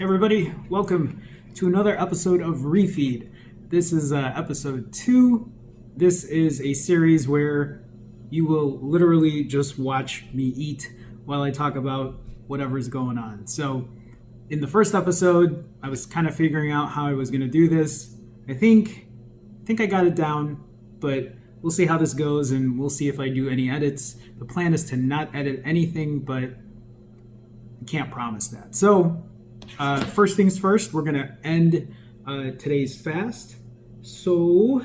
Hey everybody, welcome to another episode of REFEED. This is episode 2. This is a series where you will literally just watch me eat while I talk about whatever's going on. So in the first episode, I was kind of figuring out how I was going to do this. I think I got it down, but we'll see how this goes and we'll see if I do any edits. The plan is to not edit anything, but I can't promise that. So first things first, we're going to end today's fast. So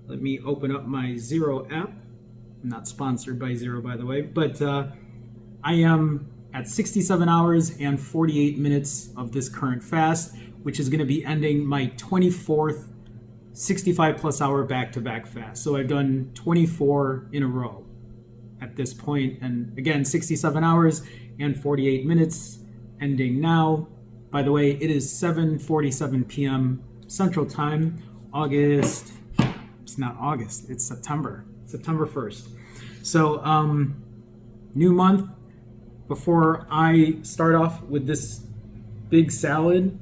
let me open up my Zero app. I'm not sponsored by Zero, by the way, but I am at 67 hours and 48 minutes of this current fast, which is going to be ending my 24th 65 plus hour back-to-back fast. So I've done 24 in a row at this point. And again, 67 hours and 48 minutes ending now. By the way, it is 7:47 p.m. Central Time, it's not August, it's September 1st. So new month. Before I start off with this big salad,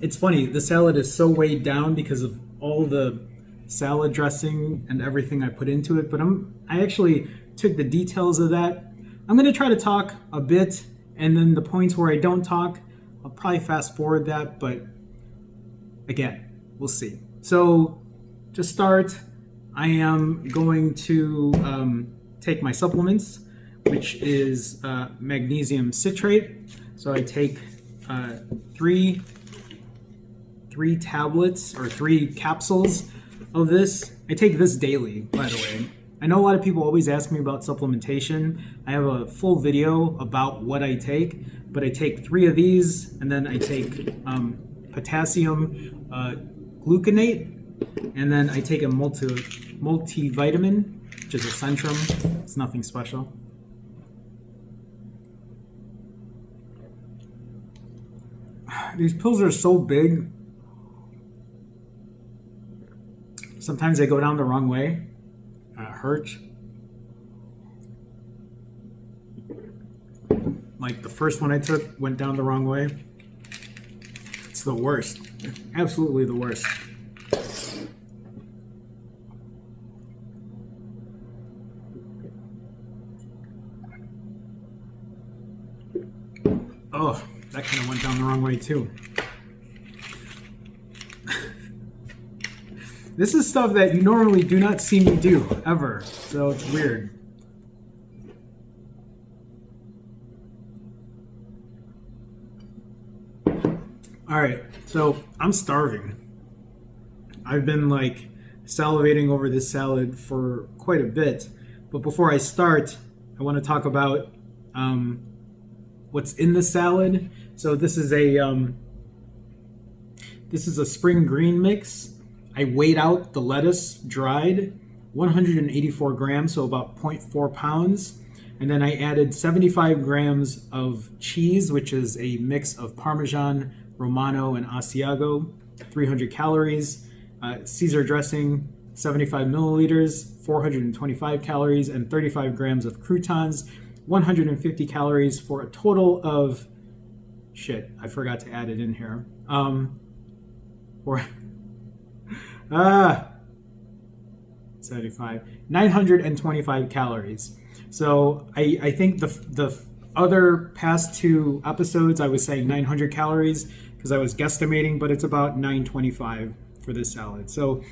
it's funny, the salad is so weighed down because of all the salad dressing and everything I put into it, but I actually took the details of that. I'm going to try to talk a bit, and then the points where I don't talk, I'll probably fast forward that, but again, we'll see. So to start, I am going to take my supplements, which is magnesium citrate. So I take three tablets or 3 capsules of this. I take this daily, by the way. I know a lot of people always ask me about supplementation. I have a full video about what I take, but I take 3 of these, and then I take potassium gluconate, and then I take a multivitamin, which is a Centrum. It's nothing special. These pills are so big. Sometimes they go down the wrong way. It hurts. Like the first one I took went down the wrong way. It's the worst. Absolutely the worst. Oh, that kind of went down the wrong way too. This is stuff that you normally do not see me do, ever. So it's weird. Alright, so I'm starving. I've been like salivating over this salad for quite a bit. But before I start, I want to talk about what's in the salad. So this is a spring green mix. I weighed out the lettuce dried, 184 grams, so about 0.4 pounds. And then I added 75 grams of cheese, which is a mix of Parmesan, Romano, and Asiago, 300 calories. Caesar dressing, 75 milliliters, 425 calories, and 35 grams of croutons, 150 calories for a total of, shit, I forgot to add it in here. 75, 925 calories. So I think the other past 2 episodes I was saying 900 calories because I was guesstimating, but it's about 925 for this salad. So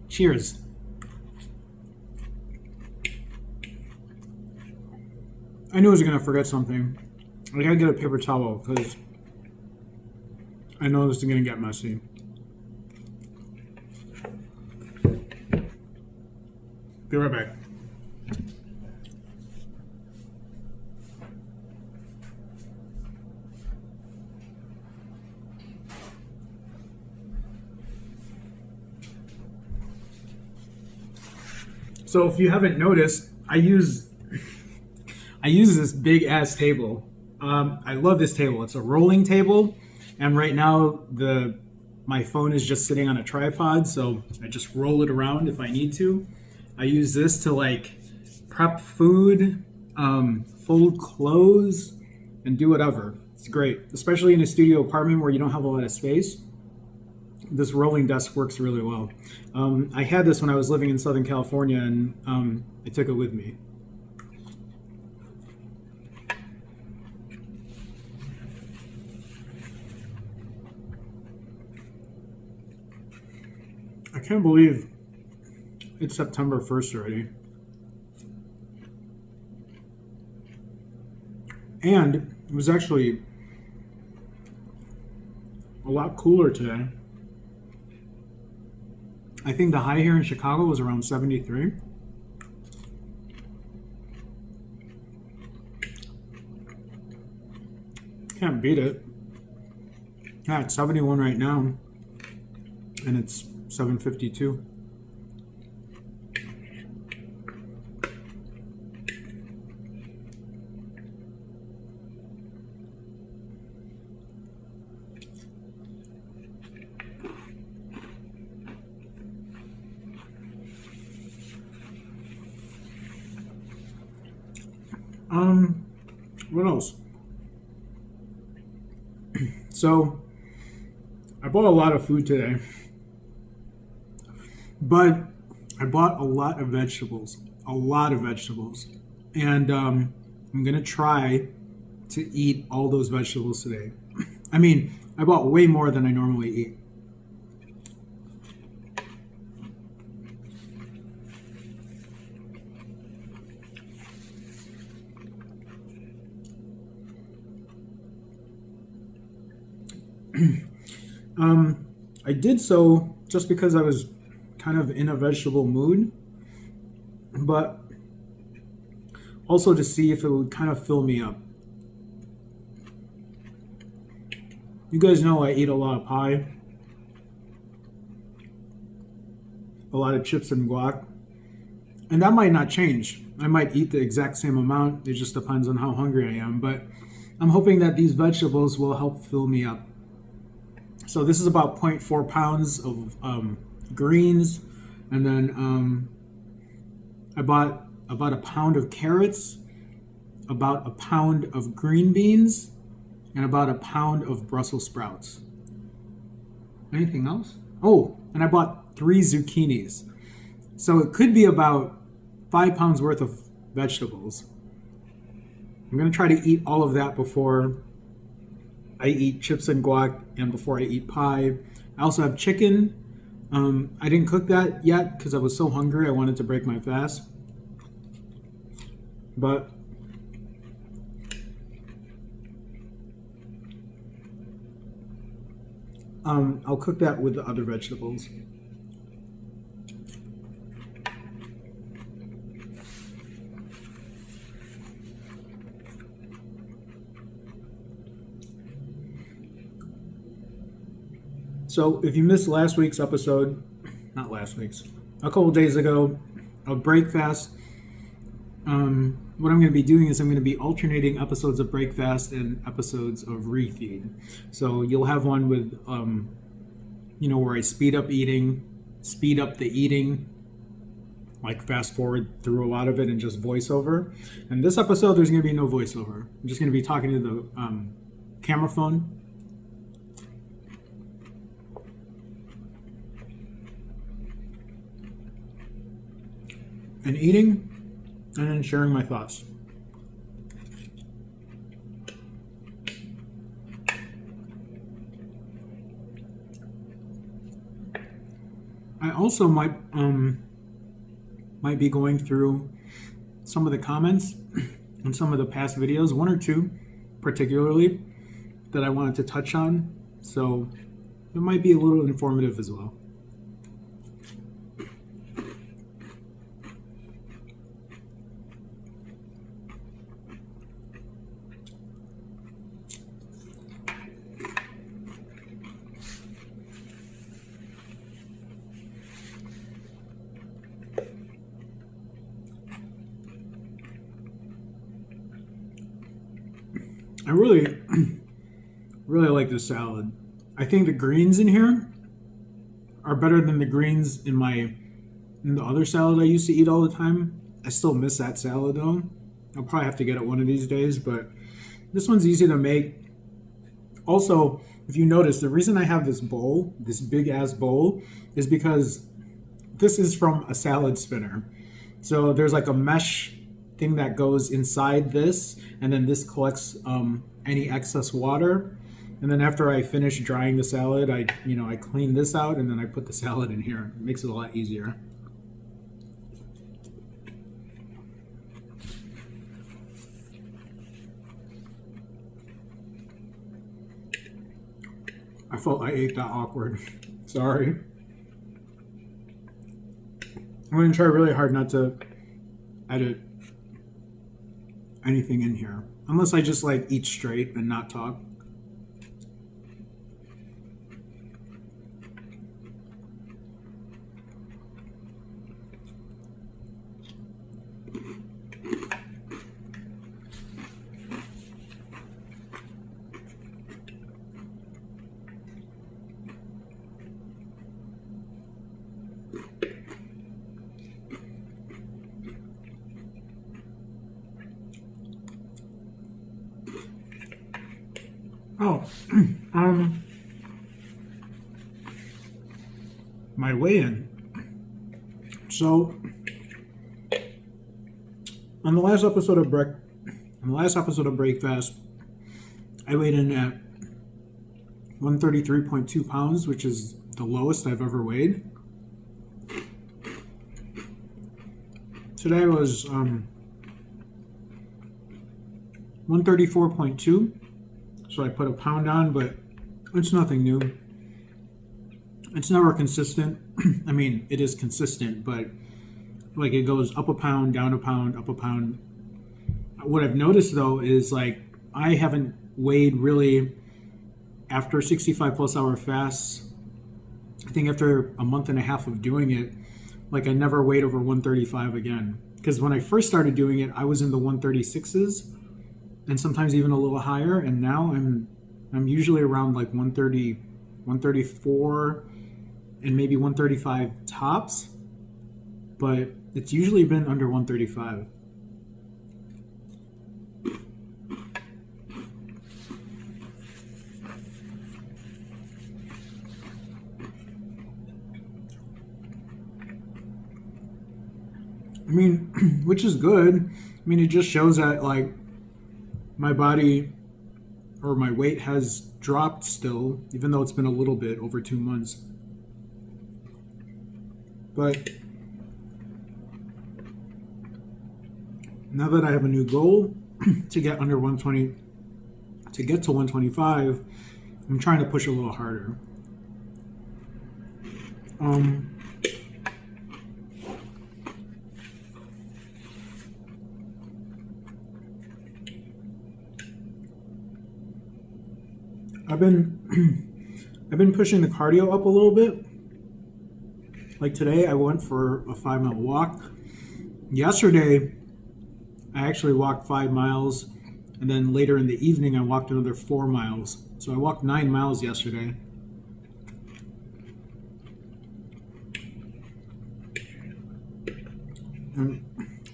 cheers. I knew I was gonna forget something. I gotta get a paper towel because I know this is gonna get messy. Be right back. So if you haven't noticed, I use this big ass table. I love this table. It's a rolling table, and right now my phone is just sitting on a tripod, so I just roll it around if I need to. I use this to like prep food, fold clothes, and do whatever. It's great, especially in a studio apartment where you don't have a lot of space. This rolling desk works really well. I had this when I was living in Southern California, and I took it with me. I can't believe it's September 1st already. And it was actually a lot cooler today. I think the high here in Chicago was around 73. Can't beat it. Yeah, it's 71 right now, and it's 7:52. What else? So, I bought a lot of food today, but I bought a lot of vegetables, and I'm gonna try to eat all those vegetables today. I mean, I bought way more than I normally eat. I did so just because I was kind of in a vegetable mood, but also to see if it would kind of fill me up. You guys know I eat a lot of pie, a lot of chips and guac, and that might not change. I might eat the exact same amount. It just depends on how hungry I am, but I'm hoping that these vegetables will help fill me up. So this is about 0.4 pounds of greens, and then I bought about a pound of carrots, about a pound of green beans, and about a pound of Brussels sprouts. Anything else? Oh, and I bought 3 zucchinis. So it could be about 5 pounds worth of vegetables. I'm gonna try to eat all of that before I eat chips and guac and before I eat pie. I also have chicken. I didn't cook that yet because I was so hungry I wanted to break my fast. But I'll cook that with the other vegetables. So if you missed last week's episode, not last week's, a couple days ago, of Breakfast, what I'm going to be doing is I'm going to be alternating episodes of Breakfast and episodes of Refeed. So you'll have one with, where I speed up the eating, like fast forward through a lot of it and just voiceover. And this episode, there's going to be no voiceover. I'm just going to be talking to the camera phone. And eating, and then sharing my thoughts. I also might be going through some of the comments in some of the past videos, 1 or 2 particularly, that I wanted to touch on. So it might be a little informative as well. I really, really like this salad. I think the greens in here are better than the greens in the other salad I used to eat all the time. I still miss that salad though. I'll probably have to get it one of these days, but This one's easy to make. Also, if you notice, the reason I have this bowl, this big ass bowl, is because this is from a salad spinner. So there's like a mesh thing that goes inside this, and then this collects any excess water. And then after I finish drying the salad, I clean this out, and then I put the salad in here. It makes it a lot easier. I felt I ate that awkward. Sorry. I'm going to try really hard not to edit anything in here. Unless I just like eat straight and not talk. Oh, my weigh-in. So, on the last episode of Breakfast, I weighed in at 133.2 pounds, which is the lowest I've ever weighed. Today was 134.2. So I put a pound on, but it's nothing new. It's never consistent. I mean, it is consistent, but like it goes up a pound, down a pound, up a pound. What I've noticed though is like I haven't weighed really after 65 plus hour fasts. I think after a month and a half of doing it, like I never weighed over 135 again. Because when I first started doing it, I was in the 136s. And sometimes even a little higher, and now I'm usually around like 130, 134, and maybe 135 tops, but it's usually been under 135. I mean, which is good. I mean, it just shows that like my body or my weight has dropped still, even though it's been a little bit over 2 months. But now that I have a new goal to get under 120, to get to 125, I'm trying to push a little harder. I've been pushing the cardio up a little bit. Like today, I went for a 5-mile walk. Yesterday, I actually walked 5 miles, and then later in the evening, I walked another 4 miles. So I walked 9 miles yesterday. And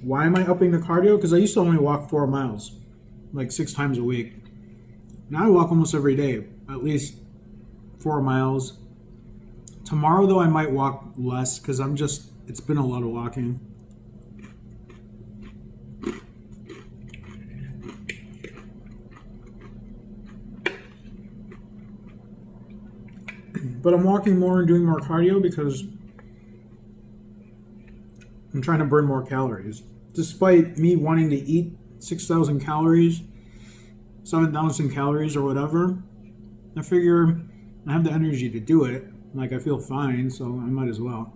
why am I upping the cardio? Because I used to only walk 4 miles, like 6 times a week. Now I walk almost every day, at least 4 miles. Tomorrow, though, I might walk less because it's been a lot of walking. But I'm walking more and doing more cardio because I'm trying to burn more calories. Despite me wanting to eat 6,000 calories, 7,000 calories or whatever, I figure I have the energy to do it. Like I feel fine, so I might as well.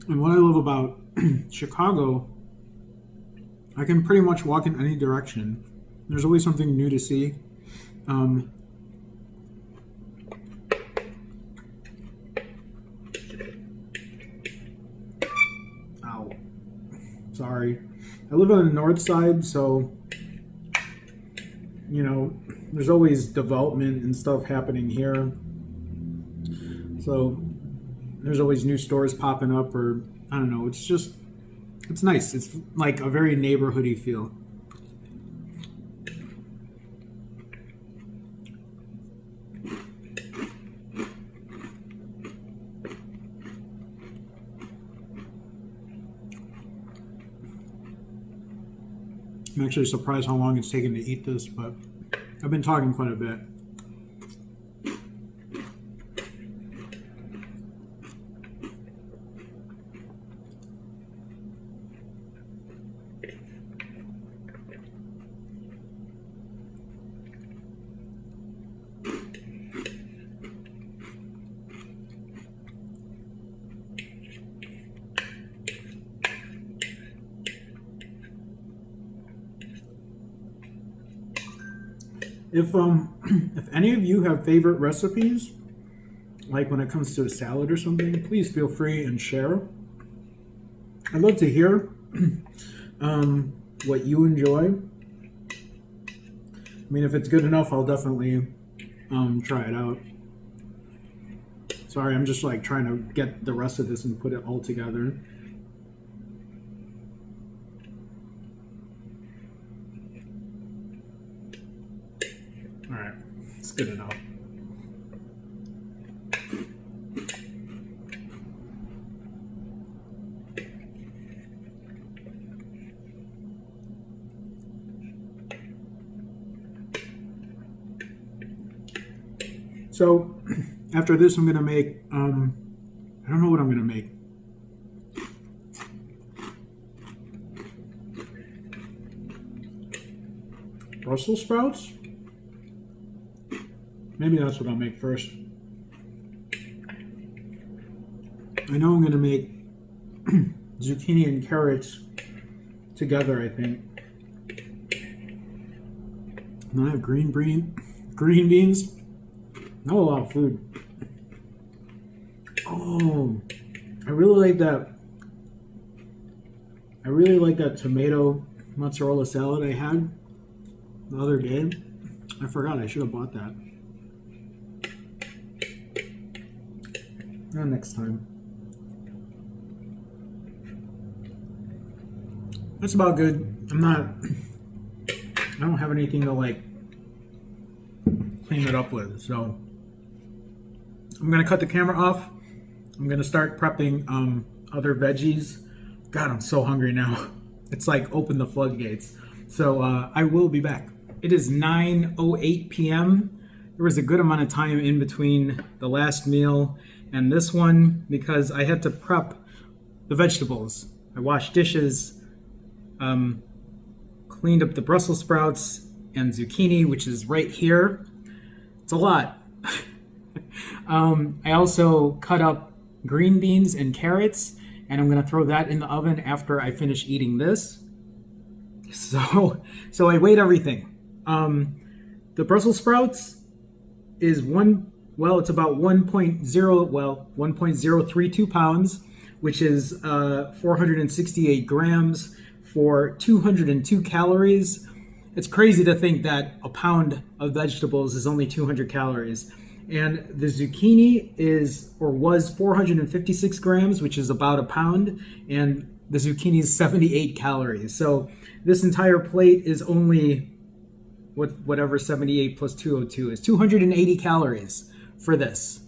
And what I love about Chicago, I can pretty much walk in any direction. There's always something new to see. Ow. Sorry. I live on the north side, so, there's always development and stuff happening here. So there's always new stores popping up, or I don't know. It's nice. It's like a very neighborhoody feel. I'm actually surprised how long it's taken to eat this, but I've been talking quite a bit. If any of you have favorite recipes, like when it comes to a salad or something, please feel free and share. I'd love to hear what you enjoy. I mean, if it's good enough, I'll definitely try it out. Sorry, I'm just like trying to get the rest of this and put it all together. All right, it's good enough. So after this, I'm gonna make, I don't know what I'm gonna make. Brussels sprouts? Maybe that's what I'll make first. I know I'm gonna make zucchini and carrots together, I think. And I have green beans. Not a lot of food. Oh, I really like that. I really like that tomato mozzarella salad I had the other day. I forgot I should have bought that. Next time. That's about good. I don't have anything to like clean it up with, so I'm gonna cut the camera off. I'm gonna start prepping other veggies. God, I'm so hungry now. It's like open the floodgates. So I will be back. It is 9:08 p.m. There was a good amount of time in between the last meal and this one because I had to prep the vegetables. I washed dishes, cleaned up the Brussels sprouts and zucchini, which is right here. It's a lot. I also cut up green beans and carrots, and I'm gonna throw that in the oven after I finish eating this. So I weighed everything. The Brussels sprouts is it's about 1.032 pounds, which is 468 grams for 202 calories. It's crazy to think that a pound of vegetables is only 200 calories. And the zucchini was 456 grams, which is about a pound, and the zucchini is 78 calories. So this entire plate is only whatever 78 plus 202 is, 280 calories for this.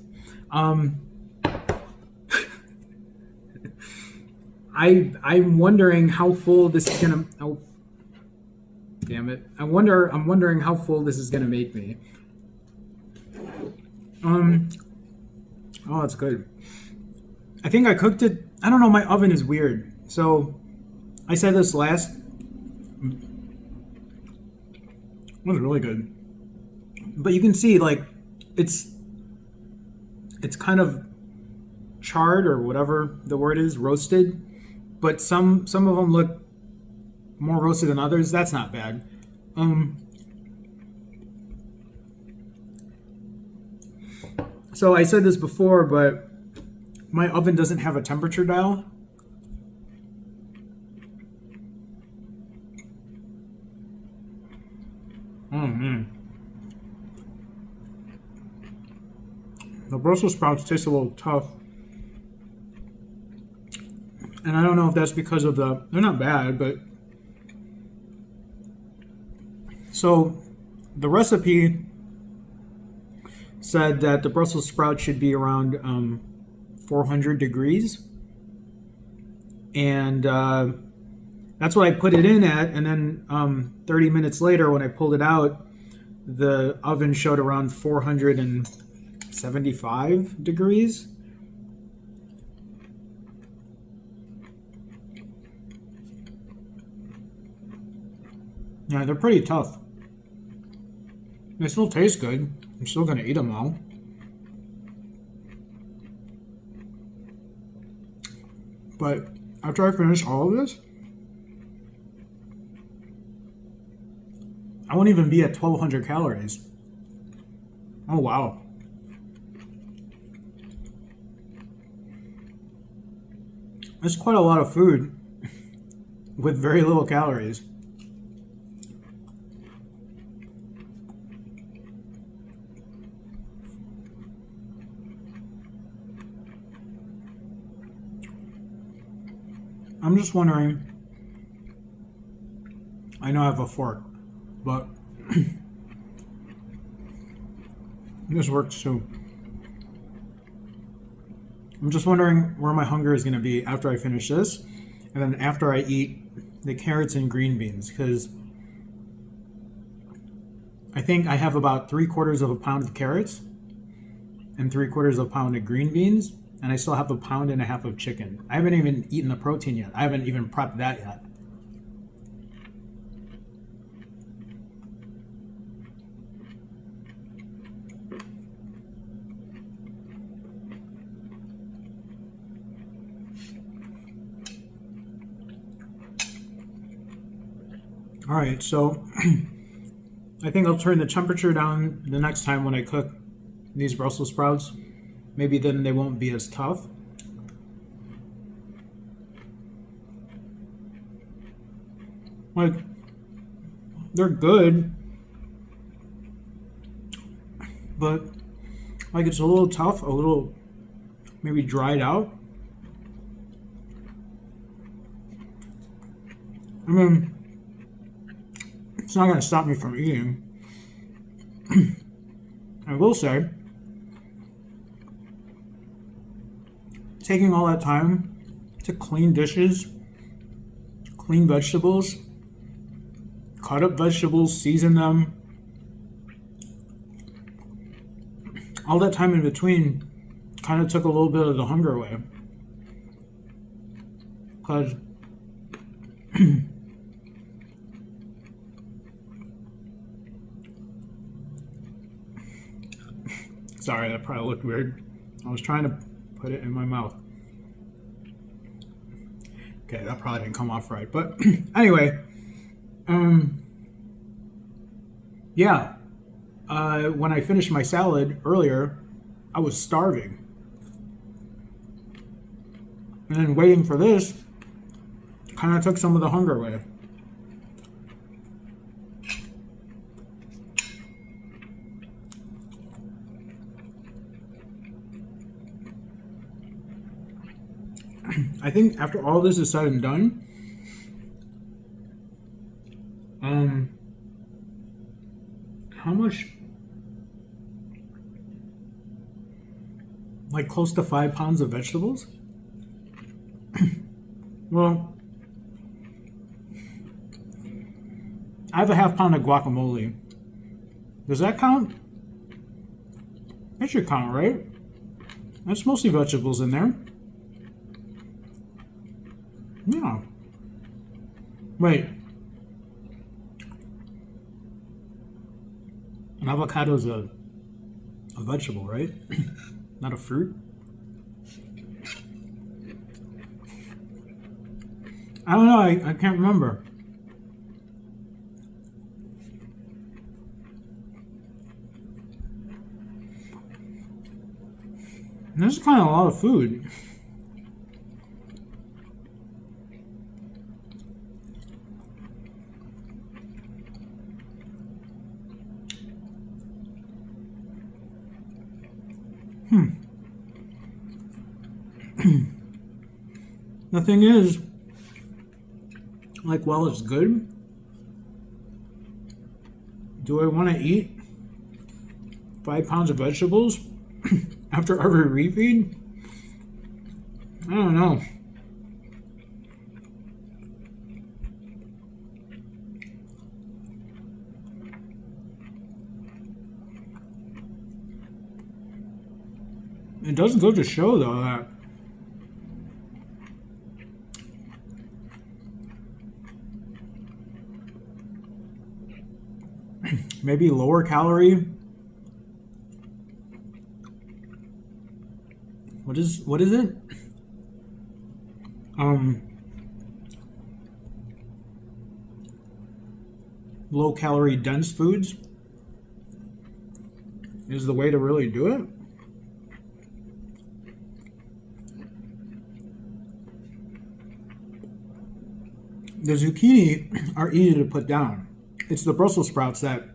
I'm wondering how full this is gonna. Oh, damn it! I'm wondering how full this is gonna make me. Oh, it's good. I think I cooked it. I don't know. My oven is weird. So I said this last. It was really good. But you can see, like, it's kind of charred or whatever the word is, roasted. But some of them look more roasted than others. That's not bad. So I said this before, but my oven doesn't have a temperature dial. The Brussels sprouts taste a little tough. And I don't know if that's because of they're not bad, but so the recipe said that the Brussels sprouts should be around 400 degrees. And that's what I put it in at. And then 30 minutes later, when I pulled it out, the oven showed around 475 degrees. Yeah, they're pretty tough. They still taste good. I'm still gonna eat them all. But after I finish all of this, I won't even be at 1,200 calories. Oh, wow. That's quite a lot of food with very little calories. I'm just wondering, I know I have a fork, but this works too. I'm just wondering where my hunger is going to be after I finish this, and then after I eat the carrots and green beans, because I think I have about 3/4 of a pound of carrots and 3/4 of a pound of green beans, and I still have 1.5 pounds of chicken. I haven't even eaten the protein yet. I haven't even prepped that yet. All right, so I think I'll turn the temperature down the next time when I cook these Brussels sprouts. Maybe then they won't be as tough. Like, they're good, but like it's a little tough, a little maybe dried out. I mean, it's not going to stop me from eating. I will say, taking all that time to clean dishes, clean vegetables, cut up vegetables, season them, all that time in between kind of took a little bit of the hunger away. Because sorry, that probably looked weird. I was trying to put it in my mouth. Okay, that probably didn't come off right. But anyway, yeah. When I finished my salad earlier, I was starving. And then waiting for this kind of took some of the hunger away. I think after all this is said and done, how much? Like close to 5 pounds of vegetables? Well, I have a 1/2 pound of guacamole. Does that count? That should count, right? That's mostly vegetables in there. Yeah. Wait. An avocado is a vegetable, right? Not a fruit. I don't know. I can't remember. This is kind of a lot of food. The thing is, like, while it's good, do I want to eat 5 pounds of vegetables after every refeed? I don't know. It doesn't go to show, though, that maybe lower calorie. What is it? Low calorie dense foods is the way to really do it. The zucchini are easy to put down. It's the Brussels sprouts that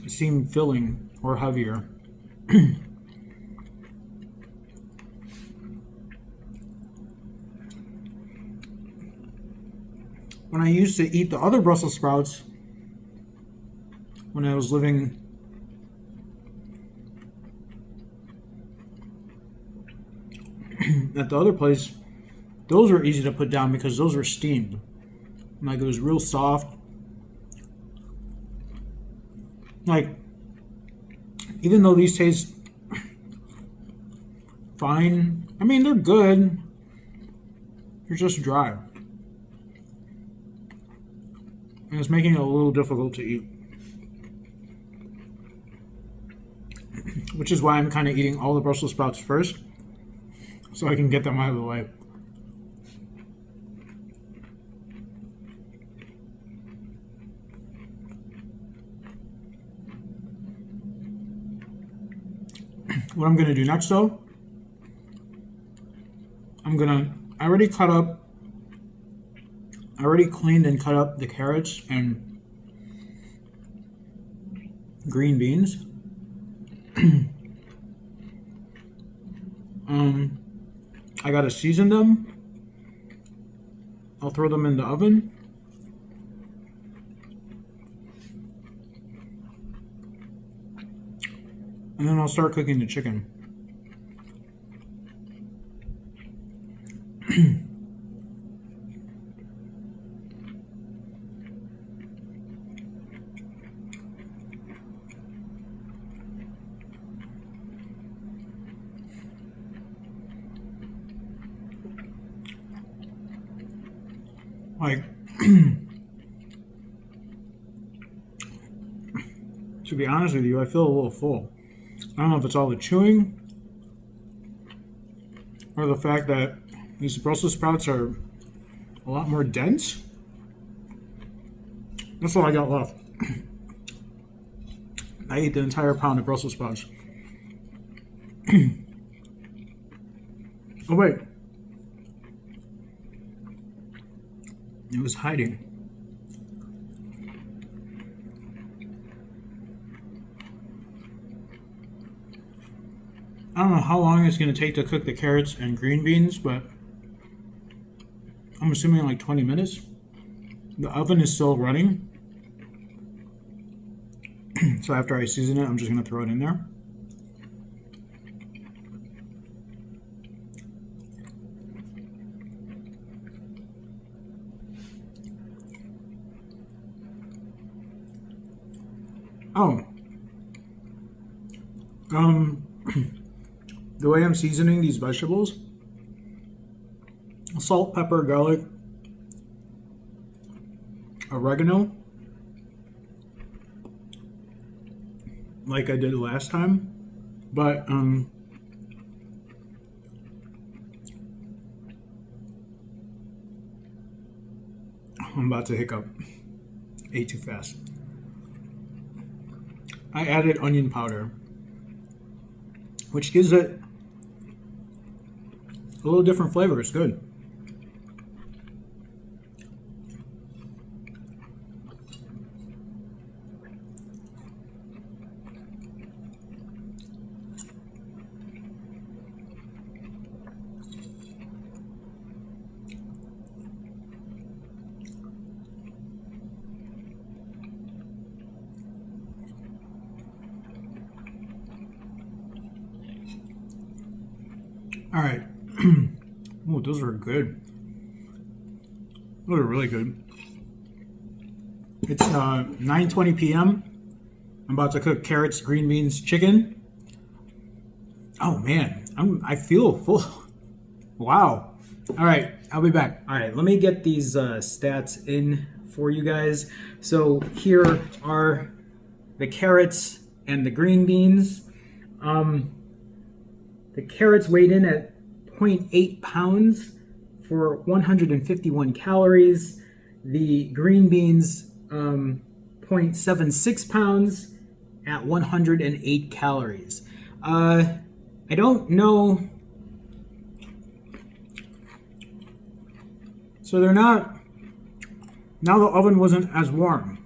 seem filling or heavier. When I used to eat the other Brussels sprouts, when I was living at the other place, those were easy to put down because those were steamed. Like, it was real soft. Like, even though these taste fine, I mean, they're good. They're just dry. And it's making it a little difficult to eat. Which is why I'm kind of eating all the Brussels sprouts first, so I can get them out of the way. What I'm gonna do next, though, I already cleaned and cut up the carrots and green beans. I gotta season them. I'll throw them in the oven. And then I'll start cooking the chicken. Like, to be honest with you, I feel a little full. I don't know if it's all the chewing or the fact that these Brussels sprouts are a lot more dense. That's all I got left. I ate the entire pound of Brussels sprouts. Oh, wait. It was hiding. I don't know how long it's going to take to cook the carrots and green beans, but I'm assuming like 20 minutes. The oven is still running. So after I season it, I'm just going to throw it in there. Oh. The way I'm seasoning these vegetables, salt, pepper, garlic, oregano, like I did last time, but I'm about to hiccup. Ate too fast. I added onion powder, which gives it a little different flavor. It's good. All right. Oh, those are good. Those are really good. It's 9:20 p.m. I'm about to cook carrots, green beans, chicken. Oh man, I feel full. Wow. All right, I'll be back. All right, let me get these stats in for you guys. So here are the carrots and the green beans. The carrots weighed in at 0.8 pounds for 151 calories. The green beans, 0.76 pounds at 108 calories. I don't know. So they're not. Now the oven wasn't as warm.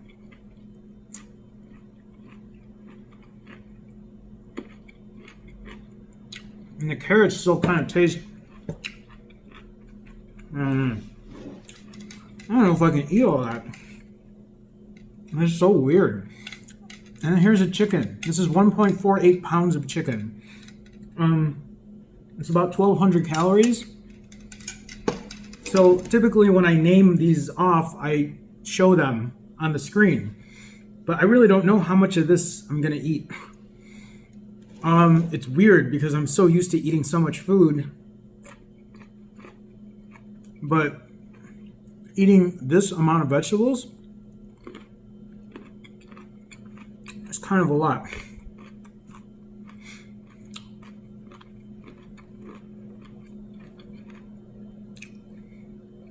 And the carrots still kind of taste. I don't know if I can eat all that. It's so weird. And then here's a chicken. This is 1.48 pounds of chicken. It's about 1,200 calories. So typically when I name these off, I show them on the screen. But I really don't know how much of this I'm gonna eat. It's weird because I'm so used to eating so much food. But eating this amount of vegetables is kind of a lot.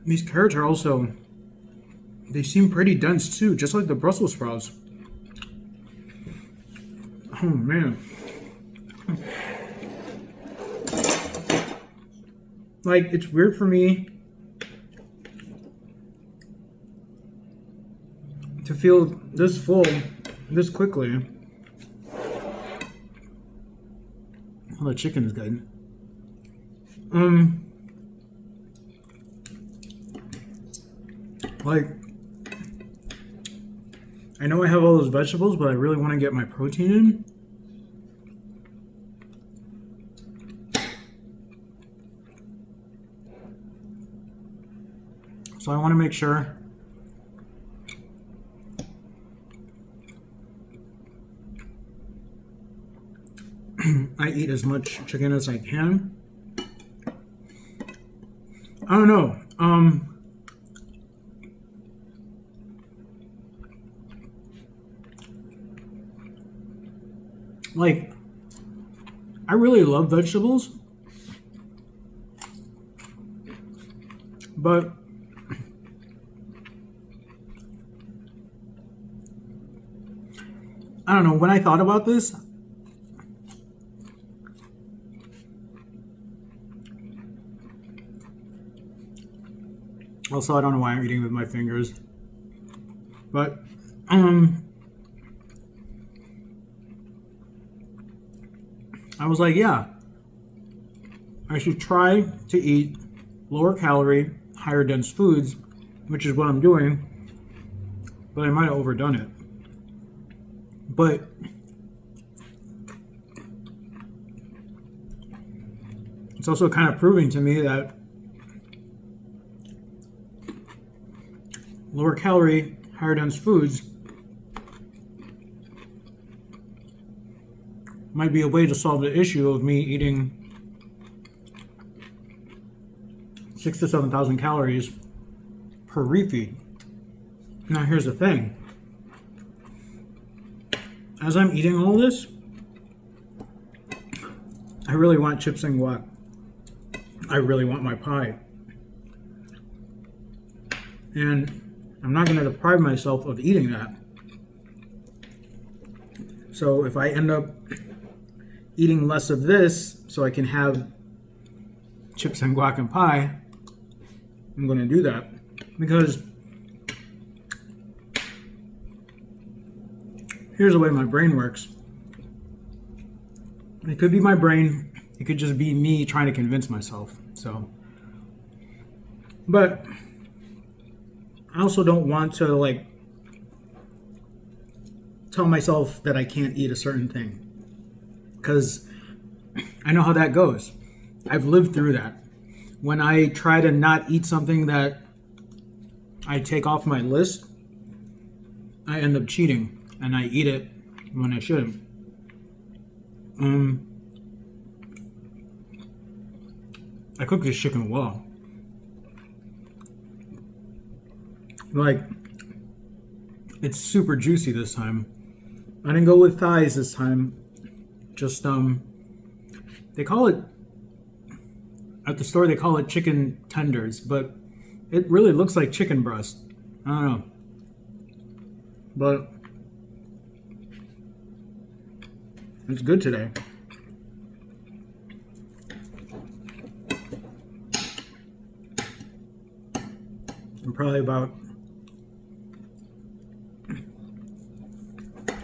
These carrots are also, they seem pretty dense too, just like the Brussels sprouts. Oh man. Like, it's weird for me to feel this full this quickly. Oh, the chicken's good. Like, I know I have all those vegetables, but I really want to get my protein in. So I want to make sure I eat as much chicken as I can. I don't know. Like, I really love vegetables, but I don't know. When I thought about this, also I don't know why I'm eating with my fingers, but I was like, yeah, I should try to eat lower calorie, higher dense foods, which is what I'm doing, but I might have overdone it. But it's also kind of proving to me that lower calorie, higher dense foods might be a way to solve the issue of me eating 6,000 to 7,000 calories per refeed. Now here's the thing. As I'm eating all this, I really want chips and guac. I really want my pie. And I'm not going to deprive myself of eating that. So if I end up eating less of this so I can have chips and guac and pie, I'm going to do that. Because here's the way my brain works. It could be my brain. It could just be me trying to convince myself. So, but I also don't want to like tell myself that I can't eat a certain thing, because I know how that goes. I've lived through that. When I try to not eat something that I take off my list, I end up cheating and I eat it when I shouldn't. I cooked this chicken well. Like, it's super juicy this time. I didn't go with thighs this time. Just, they call it, at the store they call it chicken tenders, but it really looks like chicken breast. I don't know. But it's good today. I'm probably about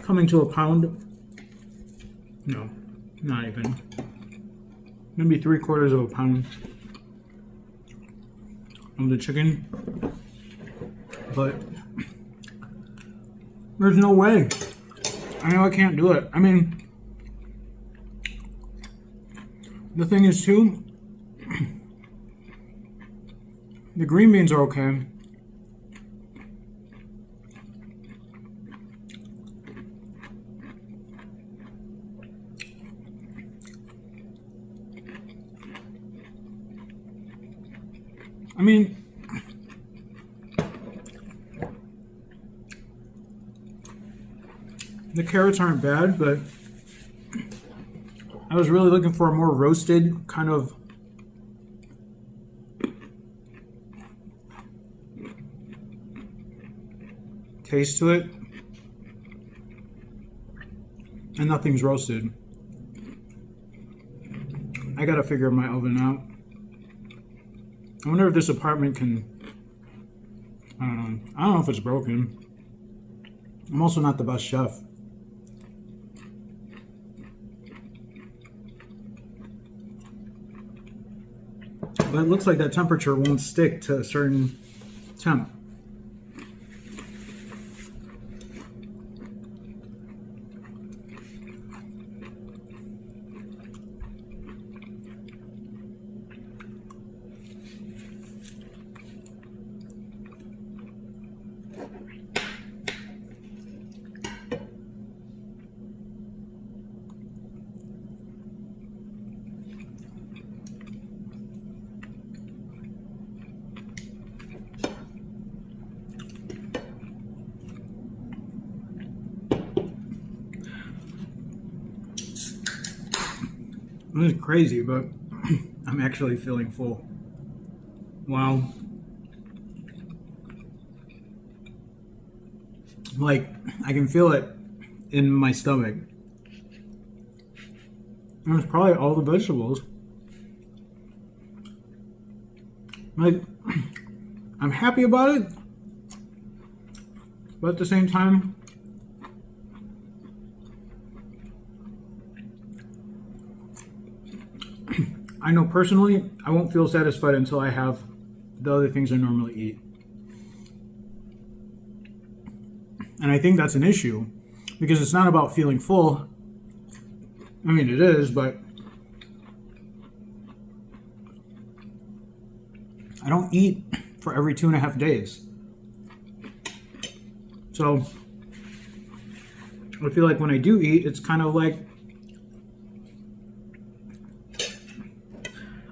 coming to a pound. No, not even. Maybe 3/4 of a pound of the chicken. But there's no way. I know I can't do it. I mean, the thing is too, the green beans are okay. I mean, the carrots aren't bad, but I was really looking for a more roasted kind of taste to it. And nothing's roasted. I gotta figure my oven out. I wonder if this apartment can, I don't know if it's broken. I'm also not the best chef. But it looks like that temperature won't stick to a certain temp. This is crazy, but I'm actually feeling full. Wow. Like, I can feel it in my stomach. And it's probably all the vegetables. Like, I'm happy about it, but at the same time, I know personally I won't feel satisfied until I have the other things I normally eat. And I think that's an issue because it's not about feeling full. I mean, it is, but I don't eat for every 2.5 days. So I feel like when I do eat, it's kind of like,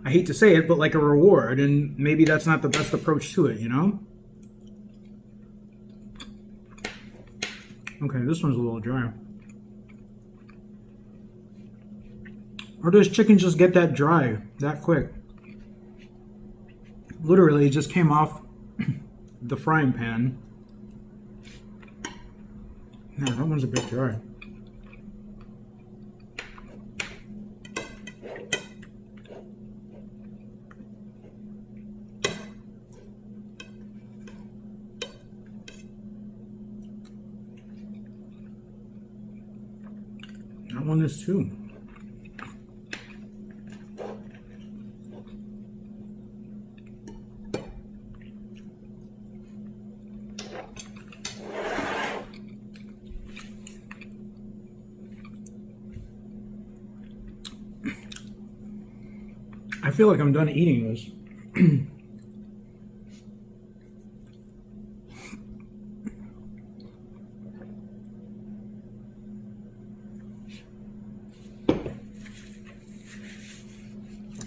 I hate to say it, but like a reward, and maybe that's not the best approach to it, you know? Okay, this one's a little dry. Or does chicken just get that dry that quick? Literally, it just came off the frying pan. No, that one's a bit dry. That one is too. I feel like I'm done eating this.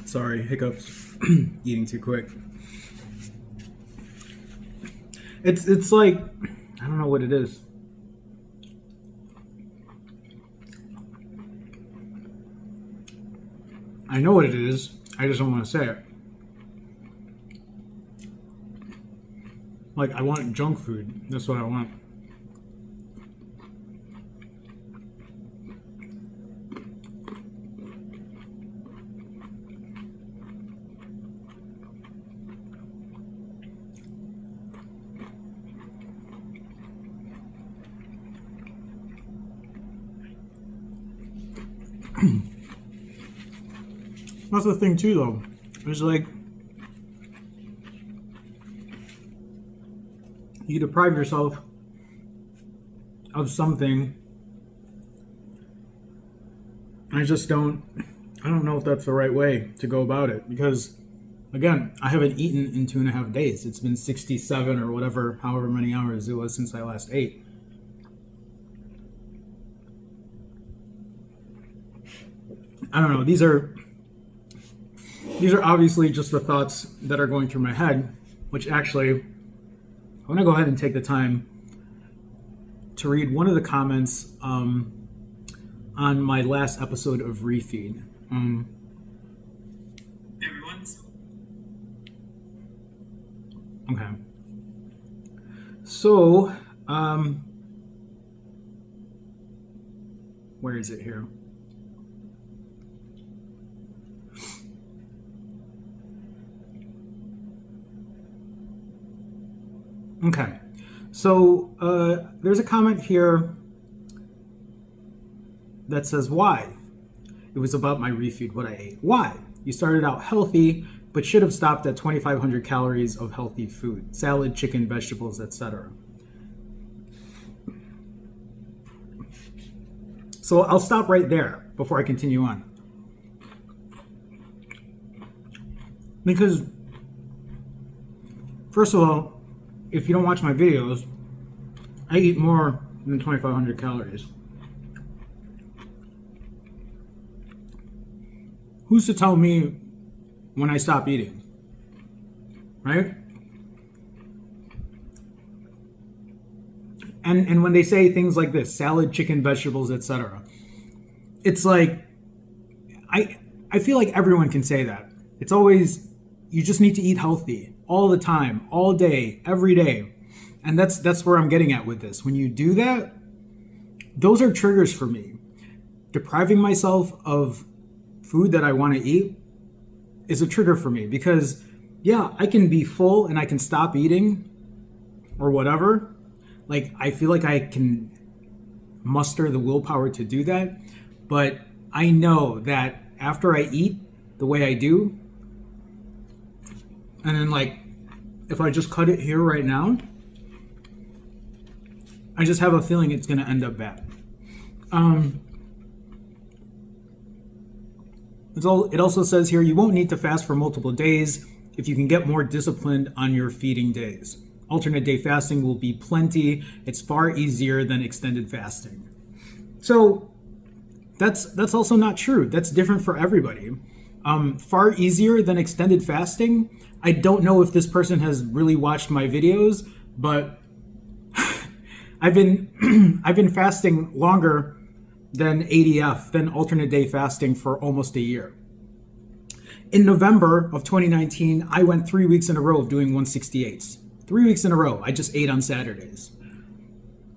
Sorry, hiccups. Eating too quick. It's like, I don't know what it is. I know what it is. I just don't want to say it. Like, I want junk food. That's what I want. That's the thing too, though. It's like you deprive yourself of something. I don't know if that's the right way to go about it, because again, I haven't eaten in 2.5 days. It's been 67 or whatever, however many hours it was since I last ate. I don't know. These are obviously just the thoughts that are going through my head, which actually, I want to go ahead and take the time to read one of the comments on my last episode of REFEED. Everyone's okay. So, where is it here? Okay, so there's a comment here that says, why? It was about my refeed, what I ate. Why? You started out healthy, but should have stopped at 2,500 calories of healthy food, salad, chicken, vegetables, etc. So I'll stop right there before I continue on. Because, first of all, if you don't watch my videos, I eat more than 2,500 calories. Who's to tell me when I stop eating? Right? And when they say things like this, salad, chicken, vegetables, etc., it's like, I feel like everyone can say that. It's always, you just need to eat healthy all the time, all day, every day. And that's where I'm getting at with this. When you do that, those are triggers for me. Depriving myself of food that I want to eat is a trigger for me, because yeah, I can be full and I can stop eating or whatever. Like, I feel like I can muster the willpower to do that. But I know that after I eat the way I do, and then, like, if I just cut it here right now, I just have a feeling it's going to end up bad. It also says here, you won't need to fast for multiple days if you can get more disciplined on your feeding days. Alternate day fasting will be plenty. It's far easier than extended fasting. So that's also not true. That's different for everybody. Far easier than extended fasting. I don't know if this person has really watched my videos, but I've been fasting longer than ADF, than alternate day fasting, for almost a year. In November of 2019, I went 3 weeks in a row of doing 168s. 3 weeks in a row. I just ate on Saturdays.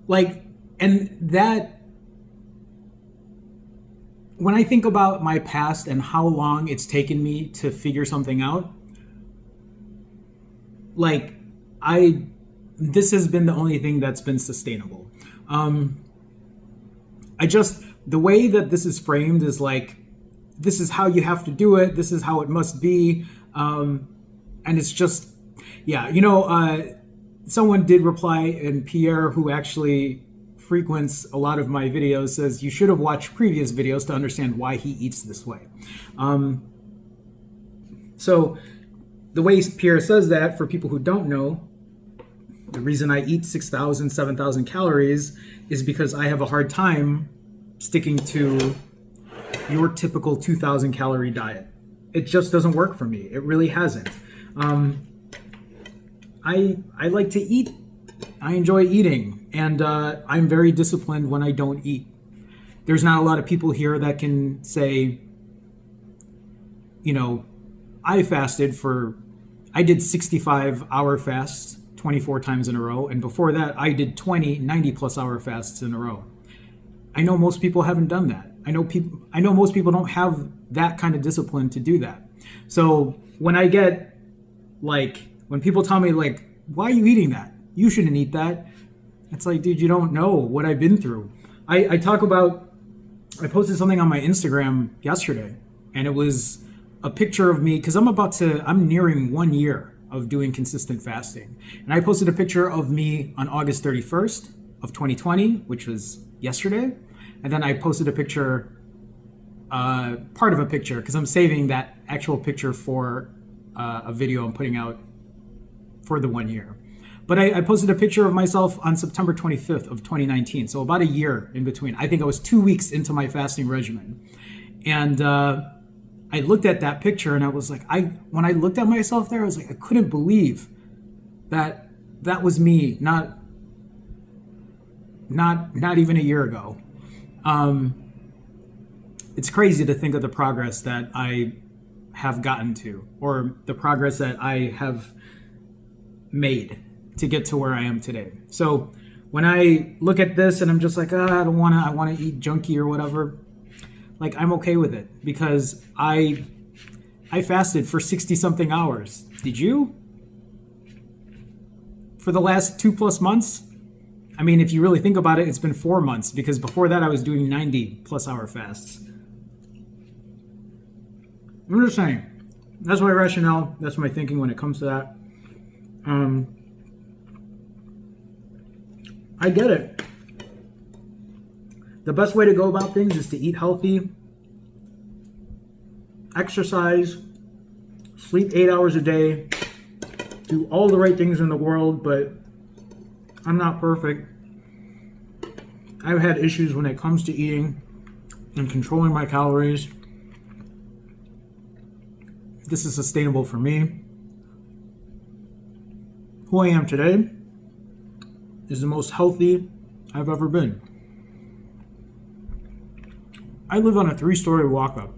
Like, and that, when I think about my past and how long it's taken me to figure something out, like, this has been the only thing that's been sustainable. The way that this is framed is like, this is how you have to do it. This is how it must be. And it's just, yeah, someone did reply, and Pierre, who actually frequents a lot of my videos, says you should have watched previous videos to understand why he eats this way. So the way Pierre says that, for people who don't know, the reason I eat 6,000, 7,000 calories is because I have a hard time sticking to your typical 2,000 calorie diet. It just doesn't work for me. It really hasn't. I like to eat. I enjoy eating, and I'm very disciplined when I don't eat. There's not a lot of people here that can say, I did 65-hour fasts 24 times in a row, and before that I did 20 90+ hour fasts in a row. I know most people haven't done that. I know most people don't have that kind of discipline to do that. So when I get when people tell me why are you eating that? You shouldn't eat that. It's like, dude, you don't know what I've been through. I posted something on my Instagram yesterday, and it was a picture of me, because I'm nearing 1 year of doing consistent fasting. And I posted a picture of me on August 31st of 2020, which was yesterday. And then I posted a picture, part of a picture, because I'm saving that actual picture for a video I'm putting out for the 1 year. But I posted a picture of myself on September 25th of 2019. So about a year in between. I think I was 2 weeks into my fasting regimen. And I looked at that picture and I was like, when I looked at myself there, I was like, I couldn't believe that was me, not even a year ago. It's crazy to think of the progress that I have gotten to, or the progress that I have made to get to where I am today. So when I look at this and I'm just like, I want to eat junky or whatever, I'm okay with it, because I fasted for 60 something hours. Did you? For the last 2+ months? I mean, if you really think about it, it's been 4 months, because before that I was doing 90+ hour fasts. I'm just saying, that's my rationale, that's my thinking when it comes to that. I get it. The best way to go about things is to eat healthy, exercise, sleep 8 hours a day, do all the right things in the world, but I'm not perfect. I've had issues when it comes to eating and controlling my calories. This is sustainable for me. Who I am today is the most healthy I've ever been. I live on a 3-story walk-up.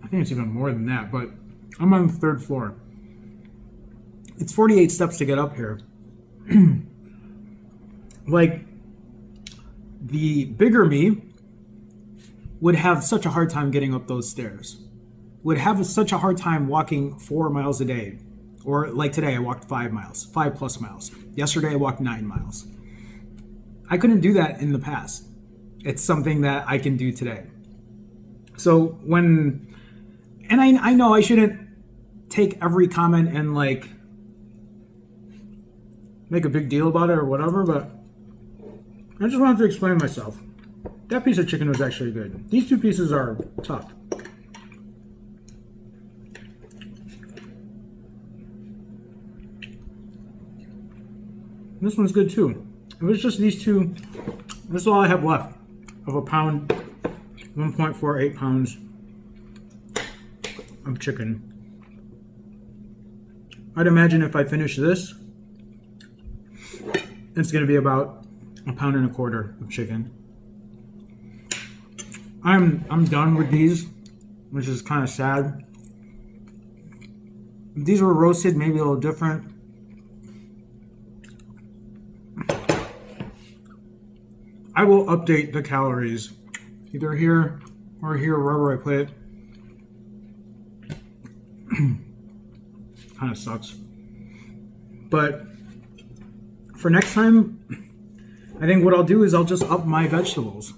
I think it's even more than that, but I'm on the 3rd floor. It's 48 steps to get up here. The bigger me would have such a hard time getting up those stairs. Would have such a hard time walking 4 miles a day. Or today, I walked 5 miles, 5+ miles. Yesterday, I walked 9 miles. I couldn't do that in the past. It's something that I can do today. So I know I shouldn't take every comment and make a big deal about it or whatever, but I just wanted to explain myself. That piece of chicken was actually good. These 2 pieces are tough. This one's good too. It was just these 2. This is all I have left of a pound, 1.48 pounds of chicken. I'd imagine if I finish this, it's going to be about 1.25 pounds of chicken. I'm done with these, which is kind of sad. If these were roasted, maybe a little different. I will update the calories, either here or here, wherever I put it. Kind of sucks. But for next time, I think what I'll do is I'll just up my vegetables.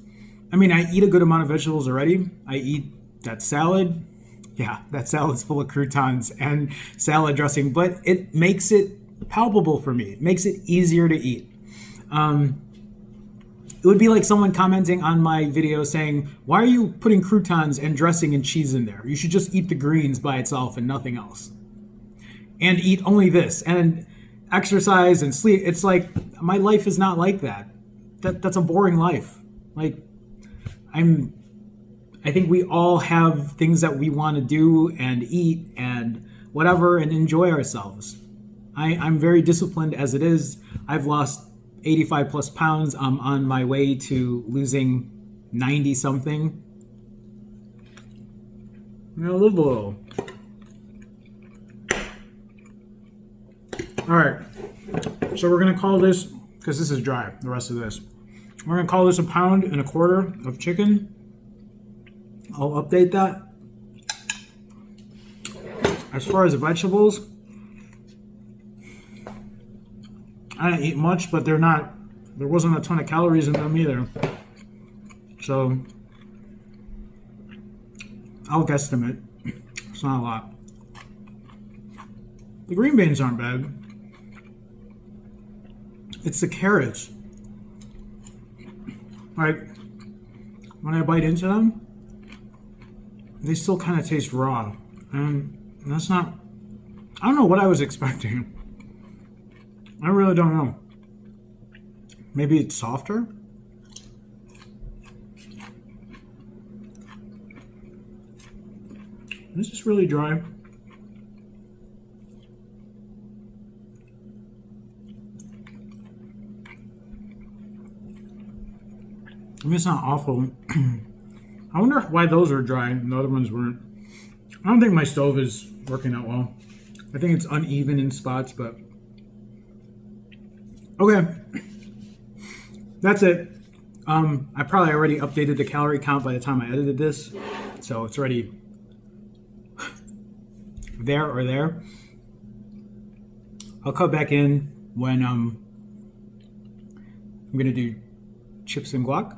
I mean, I eat a good amount of vegetables already. I eat that salad. Yeah, that salad's full of croutons and salad dressing, but it makes it palpable for me. It makes it easier to eat. It would be like someone commenting on my video saying, why are you putting croutons and dressing and cheese in there? You should just eat the greens by itself and nothing else. And eat only this and exercise and sleep. It's like, my life is not like that. That's a boring life. Like, I think we all have things that we want to do and eat and whatever and enjoy ourselves. I'm very disciplined as it is. I've lost 85 plus pounds. I'm on my way to losing 90 something. I'm gonna live a little. All right, so we're gonna call this, because this is dry, the rest of this. We're gonna call this 1.25 pounds of chicken. I'll update that. As far as the vegetables, I didn't eat much, but there wasn't a ton of calories in them either. So I'll guesstimate. It's not a lot. The green beans aren't bad. It's the carrots. Like, when I bite into them, they still kind of taste raw. And that's not, I don't know what I was expecting. I really don't know. Maybe it's softer? This is really dry. I mean, it's not awful. I wonder why those are dry and the other ones weren't. I don't think my stove is working out well. I think it's uneven in spots, but okay. That's it. I probably already updated the calorie count by the time I edited this, so it's already there or there. I'll cut back in when I'm gonna do chips and guac.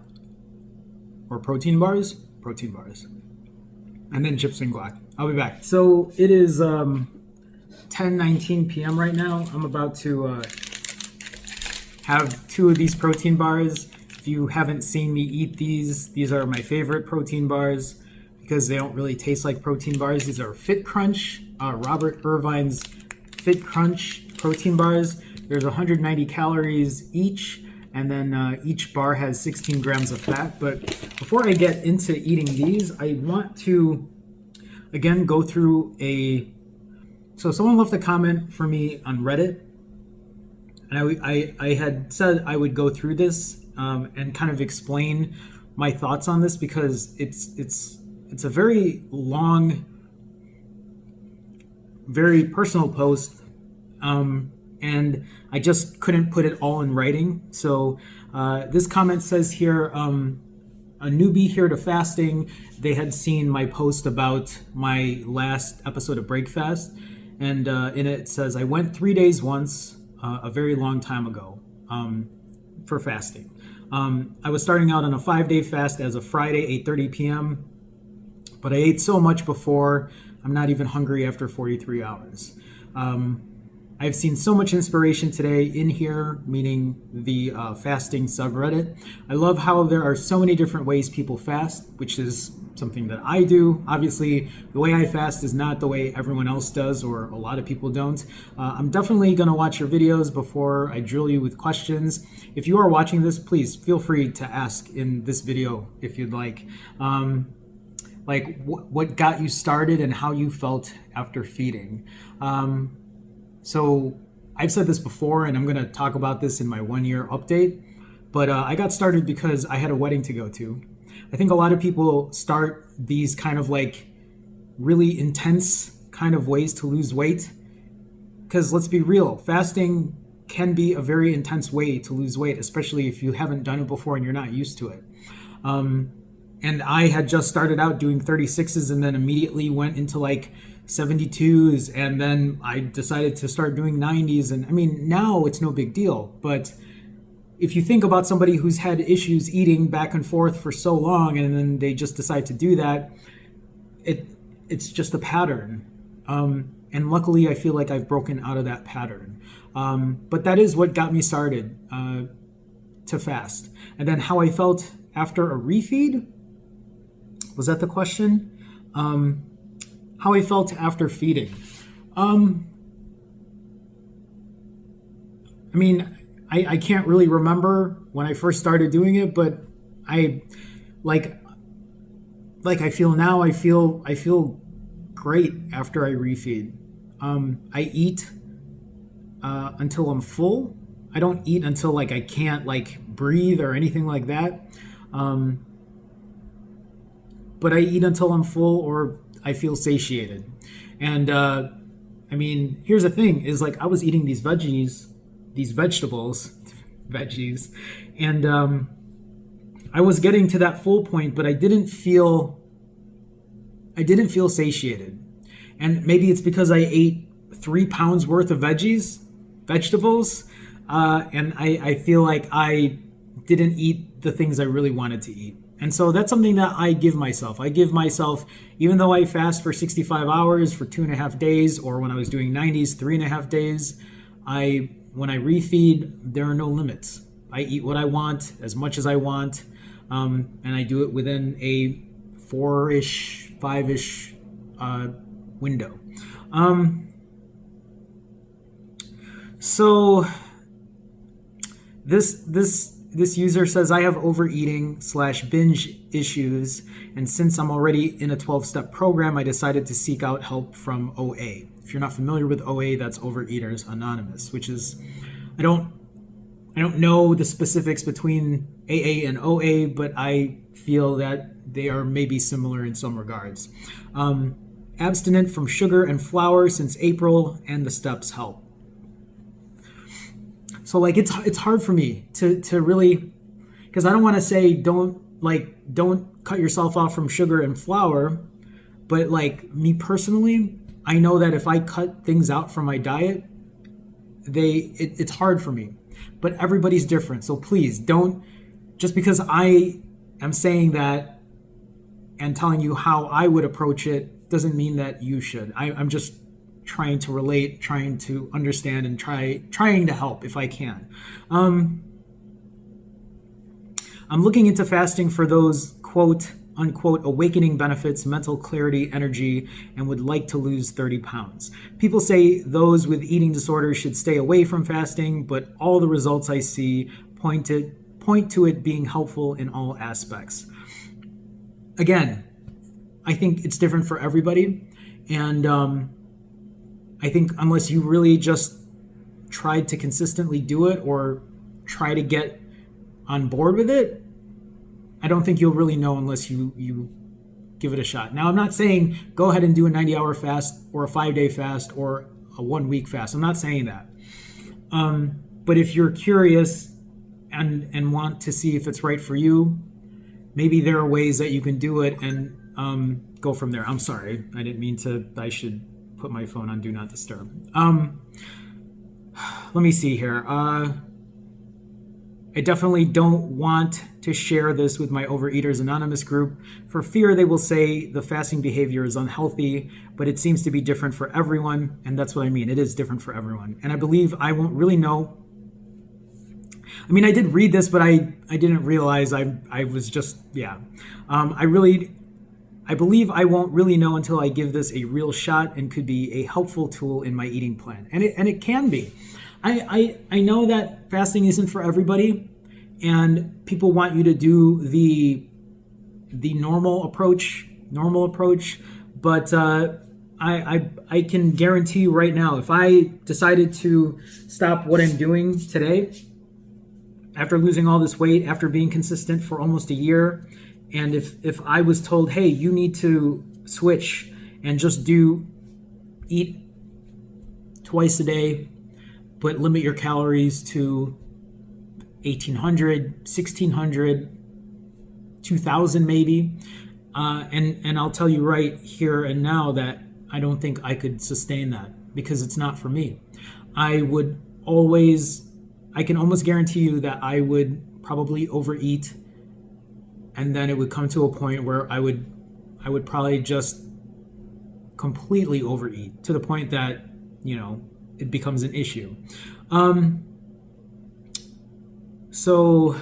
Or protein bars, and then chips and guac. I'll be back. So it is 10:19 p.m. right now. I'm about to have 2 of these protein bars. If you haven't seen me eat these are my favorite protein bars because they don't really taste like protein bars. These are Fit Crunch, Robert Irvine's Fit Crunch protein bars. There's 190 calories each. And then each bar has 16 grams of fat. But before I get into eating these, I want to, again, go through so someone left a comment for me on Reddit. And I had said I would go through this and kind of explain my thoughts on this because it's a very long, very personal post. And I just couldn't put it all in writing. So this comment says here, a newbie here to fasting. They had seen my post about my last episode of Breakfast. And in it says, I went 3 days once, a very long time ago, for fasting. I was starting out on a 5-day fast as of Friday, 8:30 p.m. But I ate so much before, I'm not even hungry after 43 hours. I've seen so much inspiration today in here, meaning the fasting subreddit. I love how there are so many different ways people fast, which is something that I do. Obviously, the way I fast is not the way everyone else does, or a lot of people don't. I'm definitely going to watch your videos before I drill you with questions. If you are watching this, please feel free to ask in this video if you'd like. Like what got you started and how you felt after feeding. So I've said this before, and I'm going to talk about this in my 1-year update, but I got started because I had a wedding to go to. I think a lot of people start these kind of like really intense kind of ways to lose weight, because let's be real, fasting can be a very intense way to lose weight, especially if you haven't done it before and you're not used to it. And I had just started out doing 36s and then immediately went into like 72s, and then I decided to start doing 90s. And I mean, now it's no big deal, but if you think about somebody who's had issues eating back and forth for so long and then they just decide to do that, it's just a pattern. And luckily I feel like I've broken out of that pattern. But that is what got me started. to fast. And then how I felt after a refeed, was that the question? How I felt after feeding. I mean, I can't really remember when I first started doing it, but I I feel now. I feel great after I refeed. I eat until I'm full. I don't eat until like I can't like breathe or anything like that. But I eat until I'm full or I feel satiated. And I mean, here's the thing: is like I was eating these vegetables, veggies, and I was getting to that full point, but I didn't feel satiated. And maybe it's because I ate 3 pounds worth of vegetables, and I feel like I didn't eat the things I really wanted to eat. And so that's something that I give myself. I give myself, even though I fast for 65 hours for 2.5 days, or when I was doing 90s, 3.5 days, when I refeed, there are no limits. I eat what I want, as much as I want, and I do it within a 4-ish, 5-ish window. So this user says, I have overeating/binge issues, and since I'm already in a 12-step program, I decided to seek out help from OA. If you're not familiar with OA, that's Overeaters Anonymous, which is, I don't know the specifics between AA and OA, but I feel that they are maybe similar in some regards. Abstinent from sugar and flour since April, and the steps help. So like it's hard for me to really, because I don't want to say don't cut yourself off from sugar and flour, but like me personally, I know that if I cut things out from my diet, it's hard for me. But everybody's different, so please don't, just because I am saying that and telling you how I would approach it doesn't mean that you should. I'm just trying to relate, trying to understand, and trying to help if I can. I'm looking into fasting for those quote unquote awakening benefits, mental clarity, energy, and would like to lose 30 pounds. People say those with eating disorders should stay away from fasting, but all the results I see point to it being helpful in all aspects. Again, I think it's different for everybody, and I think unless you really just tried to consistently do it or try to get on board with it, I don't think you'll really know unless you give it a shot. Now, I'm not saying go ahead and do a 90-hour fast or a 5-day fast or a 1-week fast. I'm not saying that. But if you're curious and want to see if it's right for you, maybe there are ways that you can do it and go from there. I'm sorry. I didn't mean to. I should put my phone on Do Not Disturb. Let me see here. I definitely don't want to share this with my Overeaters Anonymous group for fear they will say the fasting behavior is unhealthy, but it seems to be different for everyone, and that's what I mean. It is different for everyone. And I believe I won't really know. I mean, I did read this, but I didn't realize I was just, yeah. I believe I won't really know until I give this a real shot and could be a helpful tool in my eating plan. And it can be. I know that fasting isn't for everybody, and people want you to do the normal approach, but I can guarantee you right now, if I decided to stop what I'm doing today, after losing all this weight, after being consistent for almost a year, and if I was told, hey, you need to switch and just eat twice a day, but limit your calories to 1,800, 1,600, 2,000 maybe. And I'll tell you right here and now that I don't think I could sustain that because it's not for me. I can almost guarantee you that I would probably overeat, and then it would come to a point where I would probably just completely overeat to the point that, it becomes an issue. So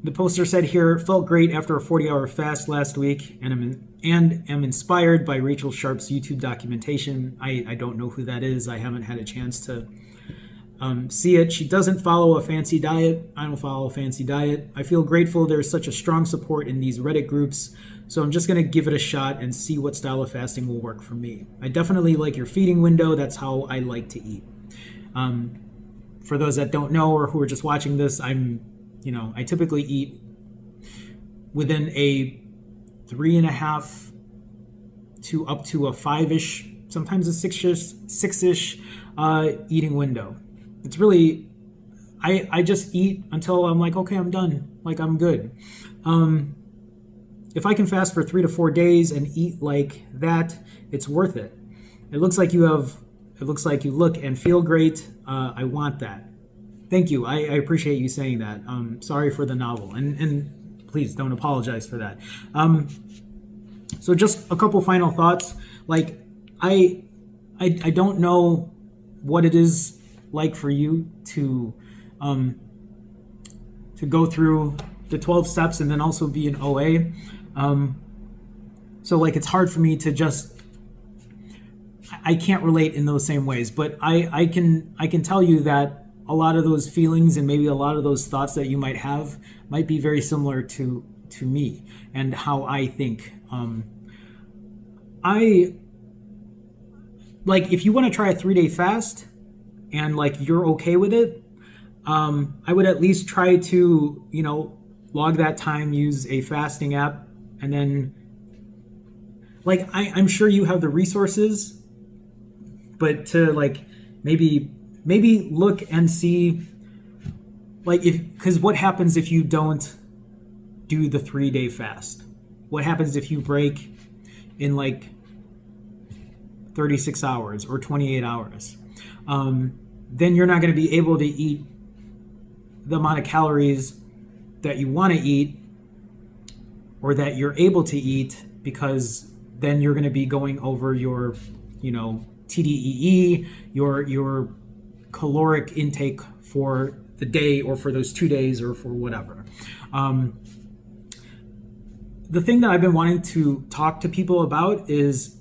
the poster said here, felt great after a 40-hour fast last week and am inspired by Rachel Sharp's YouTube documentation. I don't know who that is. I haven't had a chance to see it. She doesn't follow a fancy diet. I don't follow a fancy diet. I feel grateful there's such a strong support in these Reddit groups. So I'm just going to give it a shot and see what style of fasting will work for me. I definitely like your feeding window. That's how I like to eat. For those that don't know or who are just watching this, I typically eat within a 3.5 to up to a 5-ish, sometimes a 6-ish eating window. It's really, I just eat until I'm like, okay, I'm done. Like, I'm good. If I can fast for 3 to 4 days and eat like that, it's worth it. It looks like you look and feel great. I want that. Thank you. I appreciate you saying that. Sorry for the novel, and please don't apologize for that. So just a couple final thoughts. Like, I don't know what it is like for you to go through the 12 steps and then also be an OA. So like, it's hard for me to just, I can't relate in those same ways, but I can tell you that a lot of those feelings and maybe a lot of those thoughts that you might have might be very similar to me and how I think. If you want to try a 3-day fast and like you're okay with it, I would at least try to, log that time, use a fasting app, and then like, I'm sure you have the resources, but to like maybe look and see, like, because what happens if you don't do the 3-day fast? What happens if you break in like 36 hours or 28 hours? Then you're not going to be able to eat the amount of calories that you want to eat or that you're able to eat, because then you're going to be going over your, TDEE, your caloric intake for the day or for those 2 days or for whatever. The thing that I've been wanting to talk to people about is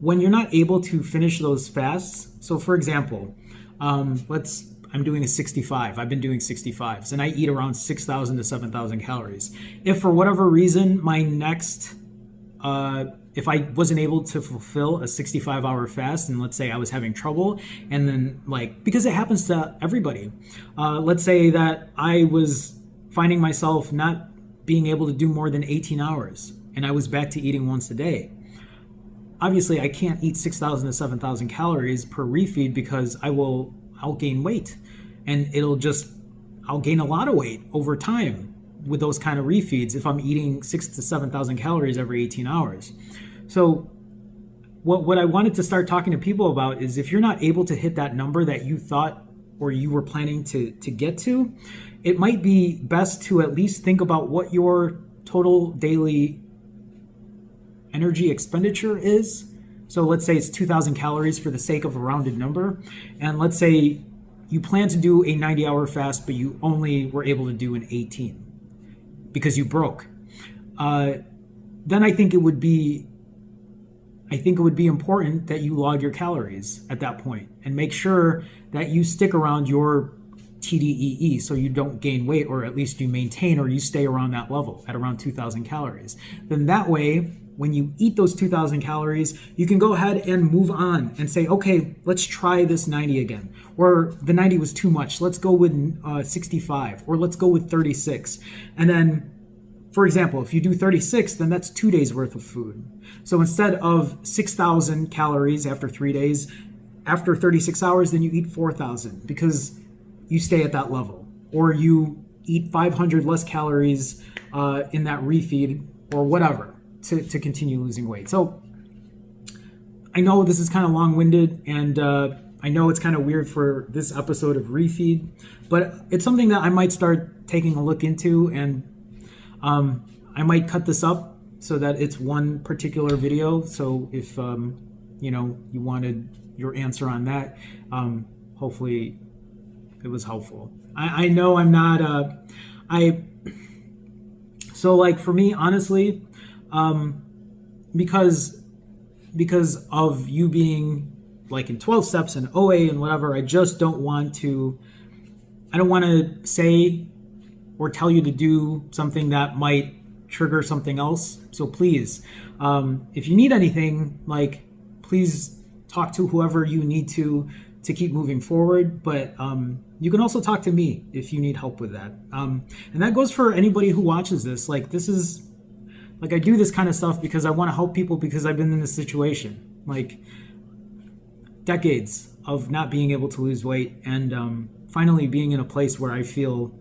when you're not able to finish those fasts. So for example, I'm doing a 65. I've been doing 65s and I eat around 6,000 to 7,000 calories. If for whatever reason my next, if I wasn't able to fulfill a 65-hour fast, and let's say I was having trouble, and then because it happens to everybody, let's say that I was finding myself not being able to do more than 18 hours and I was back to eating once a day. Obviously I can't eat 6,000 to 7,000 calories per refeed, because I'll gain weight, and I'll gain a lot of weight over time with those kind of refeeds if I'm eating 6,000 to 7,000 calories every 18 hours. So what I wanted to start talking to people about is, if you're not able to hit that number that you thought or you were planning to get to, it might be best to at least think about what your total daily energy expenditure is. So let's say it's 2,000 calories for the sake of a rounded number. And let's say you plan to do a 90-hour fast, but you only were able to do an 18 because you broke. Then I think it would be important that you log your calories at that point and make sure that you stick around your TDEE so you don't gain weight, or at least you maintain or you stay around that level at around 2,000 calories. Then that way, when you eat those 2,000 calories, you can go ahead and move on and say, okay, let's try this 90 again. Or the 90 was too much. Let's go with 65, or let's go with 36. And then, for example, if you do 36, then that's 2 days worth of food. So instead of 6,000 calories after 3 days, after 36 hours, then you eat 4,000 because you stay at that level. Or you eat 500 less calories in that refeed or whatever to continue losing weight. So I know this is kind of long-winded, and I know it's kind of weird for this episode of Refeed, but it's something that I might start taking a look into, and I might cut this up so that it's one particular video. So if you wanted your answer on that, hopefully it was helpful. I know I'm not I so like for me honestly, because of you being like in 12 steps and OA and whatever, I just don't want to say or tell you to do something that might trigger something else. So please, if you need anything, like please talk to whoever you need to keep moving forward. But you can also talk to me if you need help with that. And that goes for anybody who watches this. Like this is like I do this kind of stuff because I want to help people because I've been in this situation. Like decades of not being able to lose weight and finally being in a place where I feel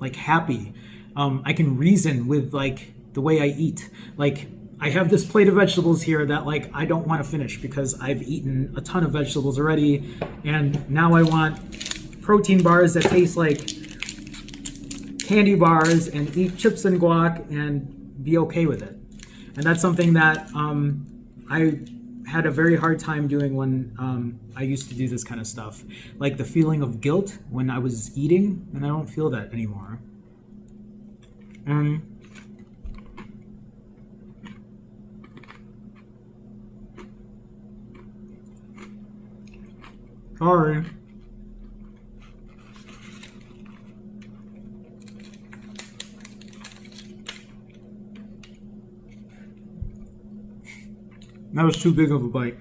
like happy. I can reason with like the way I eat. Like I have this plate of vegetables here that like I don't want to finish because I've eaten a ton of vegetables already, and now I want protein bars that taste like candy bars and eat chips and guac and be okay with it. And that's something that I had a very hard time doing when I used to do this kind of stuff. Like the feeling of guilt when I was eating, and I don't feel that anymore. Sorry. That was too big of a bite.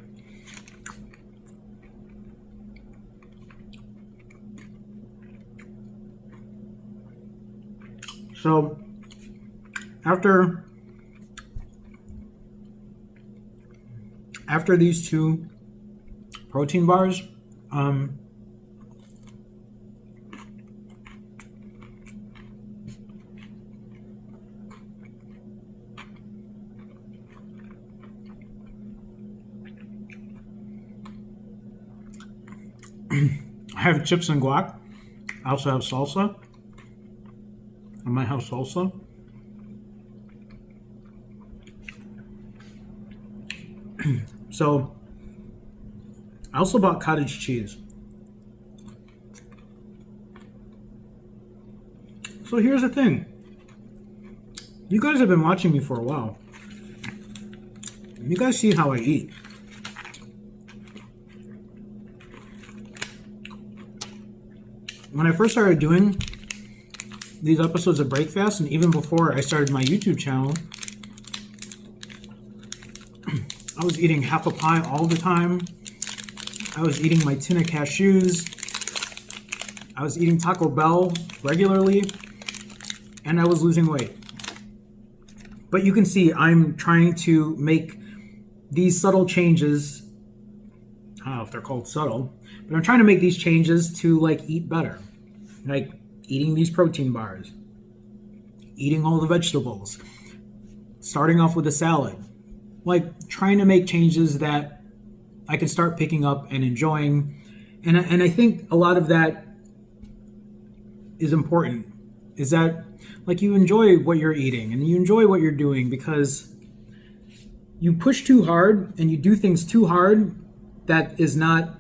So after these two protein bars, I have chips and guac. I also have salsa. I might have salsa. So I also bought cottage cheese. So here's the thing. You guys have been watching me for a while. You guys see how I eat. When I first started doing these episodes of Breakfast, and even before I started my YouTube channel, I was eating half a pie all the time. I was eating my tin of cashews. I was eating Taco Bell regularly, and I was losing weight. But you can see I'm trying to make these subtle changes. I don't know if they're called subtle, but I'm trying to make these changes to like eat better. Like eating these protein bars, eating all the vegetables, starting off with a salad, like trying to make changes that I can start picking up and enjoying. And I think a lot of that is important, is that like you enjoy what you're eating and you enjoy what you're doing, because you push too hard and you do things too hard that is not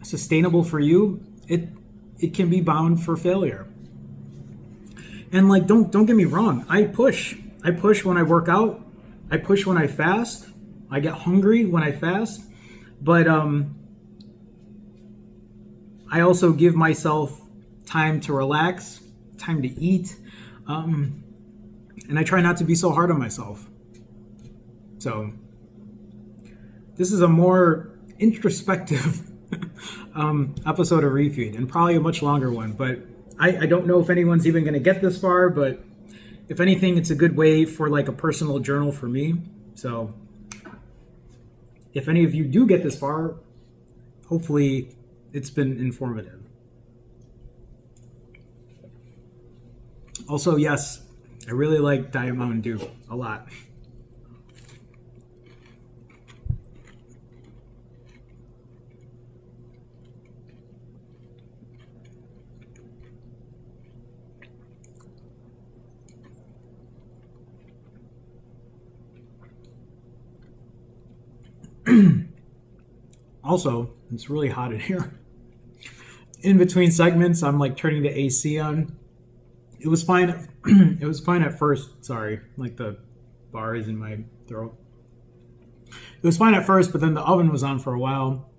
sustainable for you, it can be bound for failure. And like don't get me wrong, I push when I work out, I push when I fast, I get hungry when I fast, but I also give myself time to relax, time to eat, and I try not to be so hard on myself. So this is a more introspective episode of Refeed, and probably a much longer one, but I don't know if anyone's even going to get this far, but if anything, it's a good way for like a personal journal for me. So if any of you do get this far, hopefully it's been informative. Also, yes, I really like Diet Mountain Dew a lot. Also, it's really hot in here. in between segments, I'm like turning the AC on. It was fine. It was fine at first. Sorry, like the bar is in my throat. It was fine at first, but then the oven was on for a while.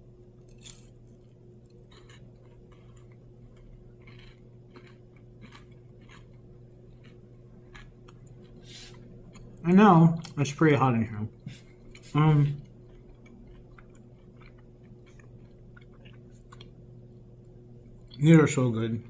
I know it's pretty hot in here. These are so good.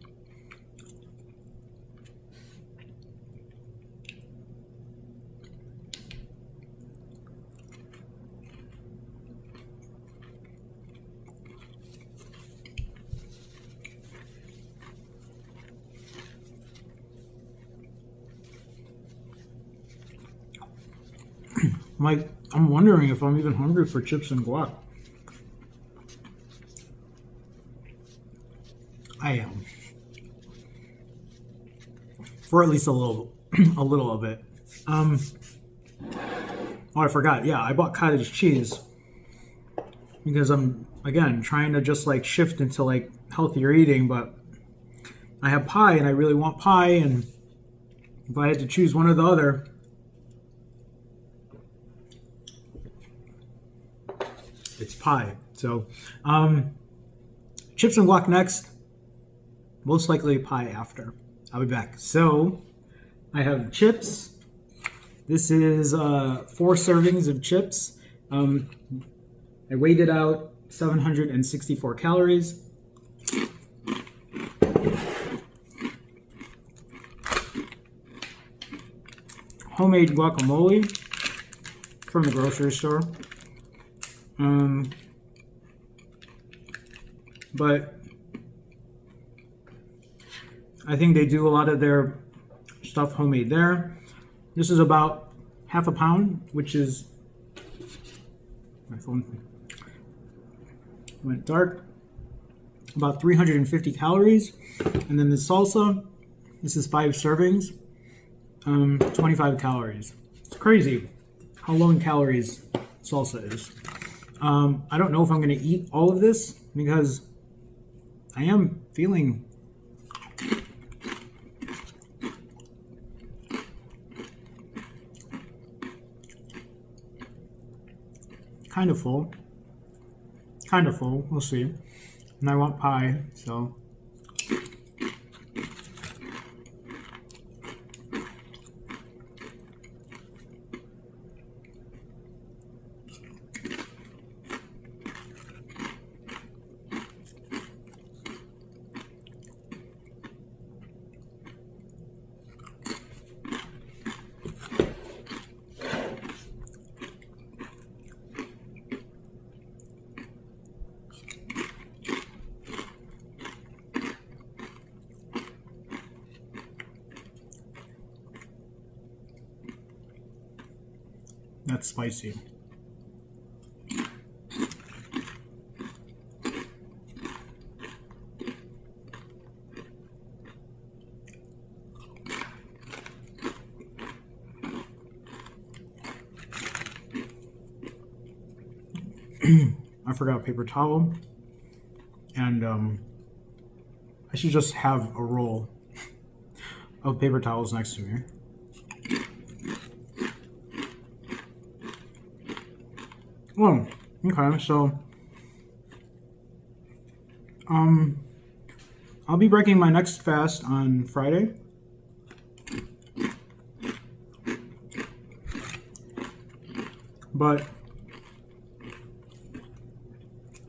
I'm wondering if I'm even hungry for chips and guac. I am. For at least a little of it. Oh, I forgot. Yeah, I bought cottage cheese because I'm, again, trying to just like shift into like healthier eating, but I have pie and I really want pie, and if I had to choose one or the other, it's pie. So, chips and guac next. Most likely pie after. I'll be back. So, I have chips. This is 4 servings of chips. I weighed it out, 764 calories. Homemade guacamole from the grocery store. But I think they do a lot of their stuff homemade there. This is about half a pound, which is, my phone went dark, about 350 calories. And then the salsa, this is 5 servings, 25 calories. It's crazy how low in calories salsa is. I don't know if I'm going to eat all of this because I am feeling kind of full. We'll see. And I want pie, so. That's spicy. I forgot a paper towel, and I should just have a roll of paper towels next to me. Oh, okay, so I'll be breaking my next fast on Friday. But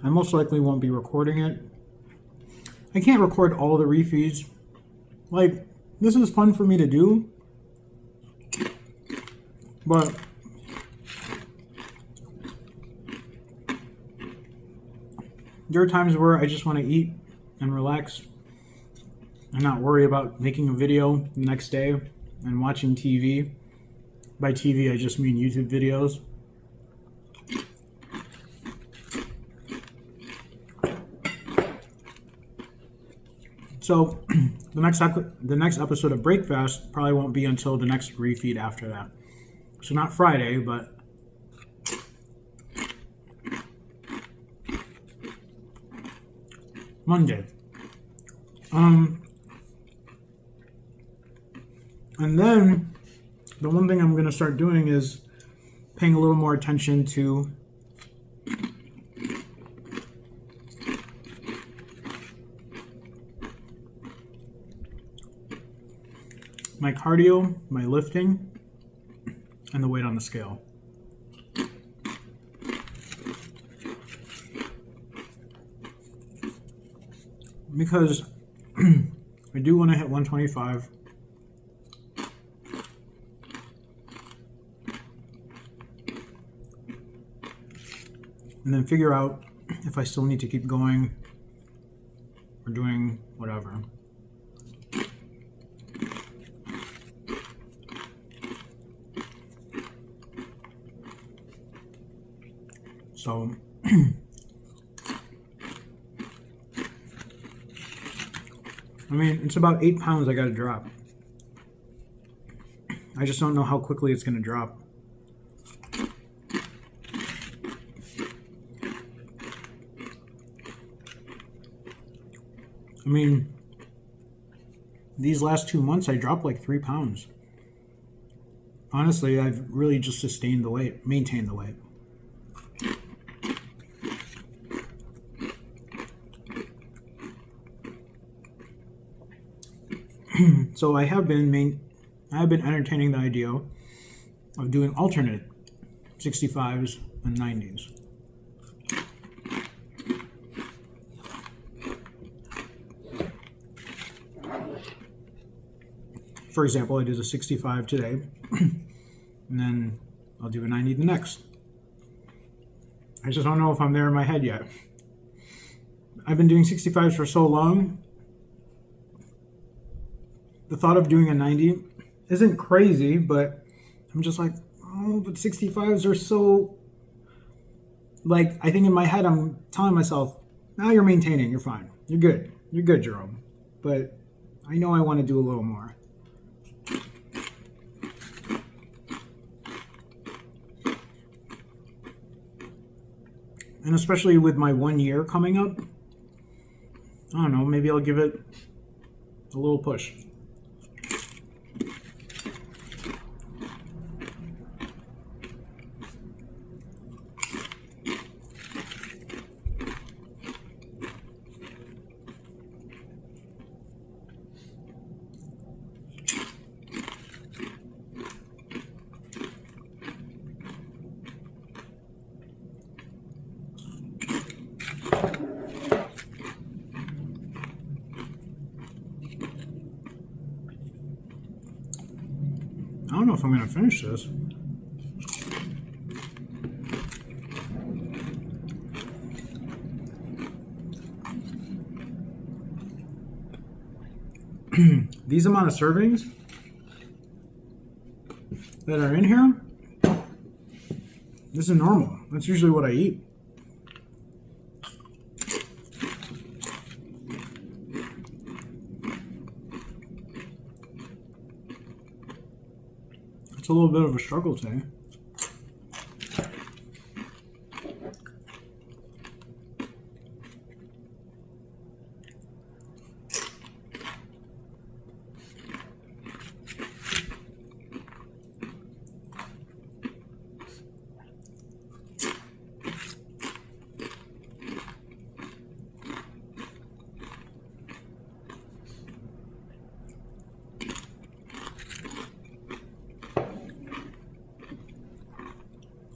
I most likely won't be recording it. I can't record all the refeeds. Like, this is fun for me to do, but there are times where I just want to eat and relax and not worry about making a video the next day and watching TV. By TV, I just mean YouTube videos. So the next episode of Breakfast probably won't be until the next refeed after that. So not Friday, but Monday. And then the one thing I'm going to start doing is paying a little more attention to my cardio, my lifting, and the weight on the scale. Because I do want to hit 125. And then figure out if I still need to keep going or doing whatever. So I mean, it's about 8 pounds I got to drop. I just don't know how quickly it's going to drop. I mean, these last 2 months I dropped like 3 pounds. Honestly, I've really just sustained the weight, maintained the weight. So I have been entertaining the idea of doing alternate 65s and 90s. For example, I did a 65 today, and then I'll do a 90 the next. I just don't know if I'm there in my head yet. I've been doing 65s for so long. The thought of doing a 90 isn't crazy, but I'm just like, oh, but 65s are so... Like, I think in my head, I'm telling myself, now you're maintaining, you're fine. You're good. You're good, Jerome. But I know I want to do a little more. And especially with my 1 year coming up, I don't know, maybe I'll give it a little push. I don't know if I'm going to finish this. These amount of servings that are in here, this is normal. That's usually what I eat. It's a little bit of a struggle today.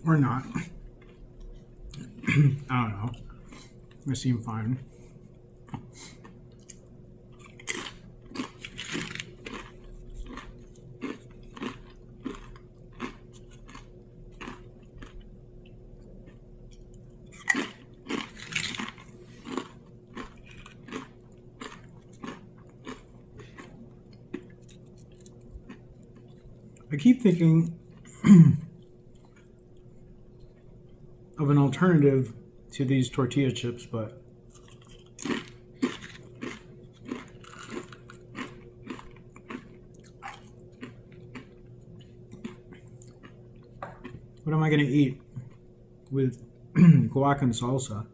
Or not. I don't know. They seem fine. I keep thinking of an alternative to these tortilla chips, but what am I going to eat with guac and salsa?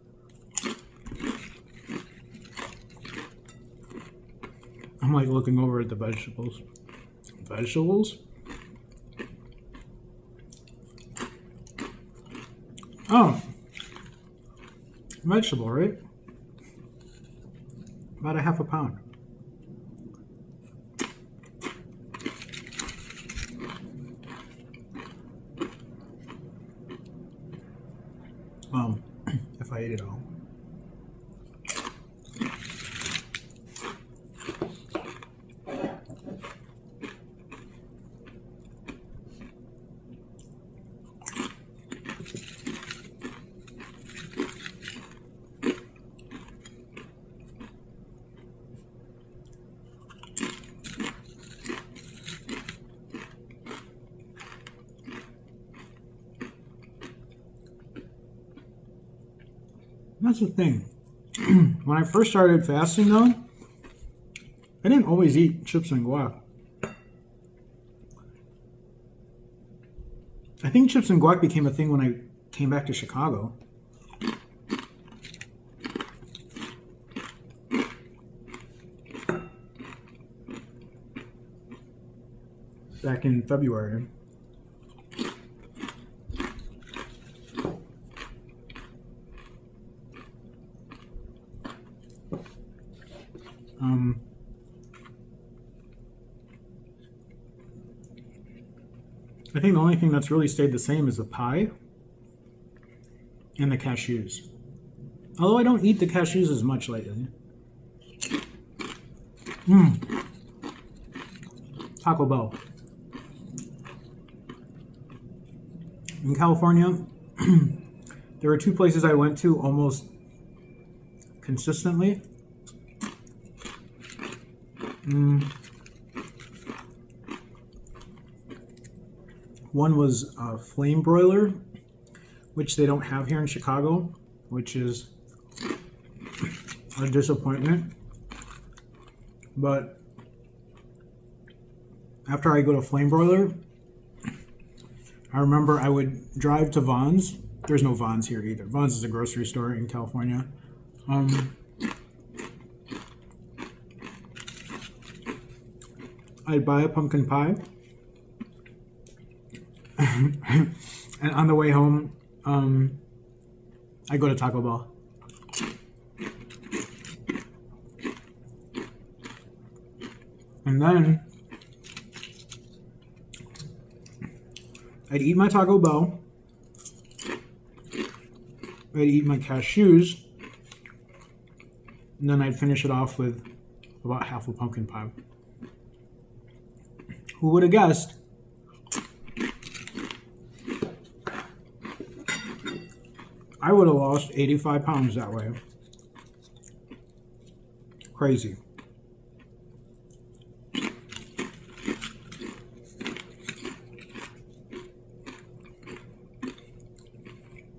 I'm like looking over at the vegetables. Vegetables? Oh. Vegetable, right? About a half a pound. Well, if I ate it all. That's the thing. When I first started fasting, though, I didn't always eat chips and guac. I think chips and guac became a thing when I came back to Chicago. Back in February. I think the only thing that's really stayed the same is the pie and the cashews. Although I don't eat the cashews as much lately. Taco Bell. In California, there were two places I went to almost consistently. One was a flame broiler, which they don't have here in Chicago, which is a disappointment. But after I go to flame broiler, I remember I would drive to Vons. There's no Vons here either. Vons is a grocery store in California. I'd buy a pumpkin pie. And on the way home, I go to Taco Bell. And then I'd eat my Taco Bell. I'd eat my cashews. And then I'd finish it off with about half a pumpkin pie. Who would have guessed? I would have lost 85 pounds that way. Crazy.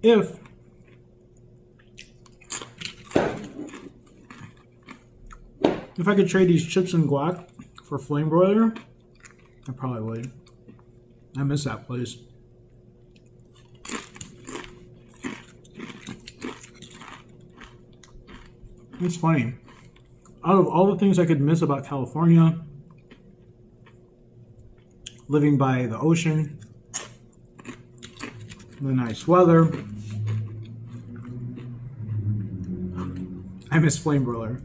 If I could trade these chips and guac for flame broiler, I probably would. I miss that place. It's funny. Out of all the things I could miss about California, living by the ocean, the nice weather, I miss flame broiler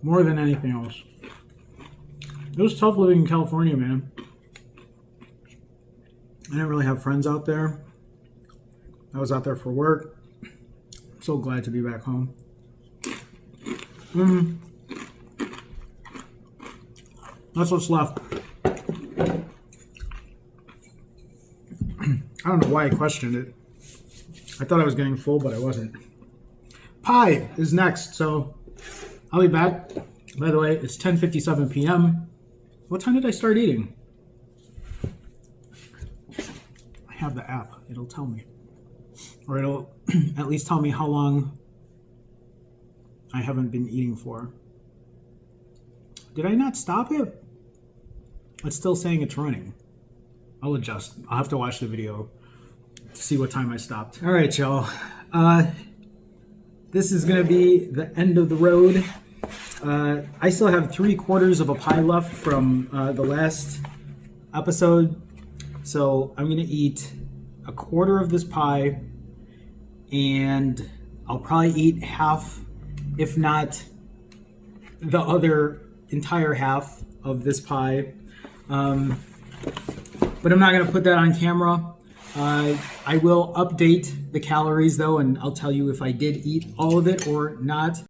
more than anything else. It was tough living in California, man. I didn't really have friends out there. I was out there for work. I'm so glad to be back home. That's what's left. I don't know why I questioned it. I thought I was getting full, but I wasn't. Pie is next, so I'll be back. By the way, it's 10:57 p.m. What time did I start eating? I have the app. It'll tell me. Or it'll at least tell me how long I haven't been eating for. Did I not stop it? It's still saying it's running. I'll adjust. I'll have to watch the video to see what time I stopped. All right, y'all. this is going to be the end of the road. I still have 3/4 of a pie left from the last episode. So I'm going to eat 1/4 of this pie, and I'll probably eat half, if not the other entire half of this pie. But I'm not going to put that on camera. I will update the calories though, and I'll tell you if I did eat all of it or not.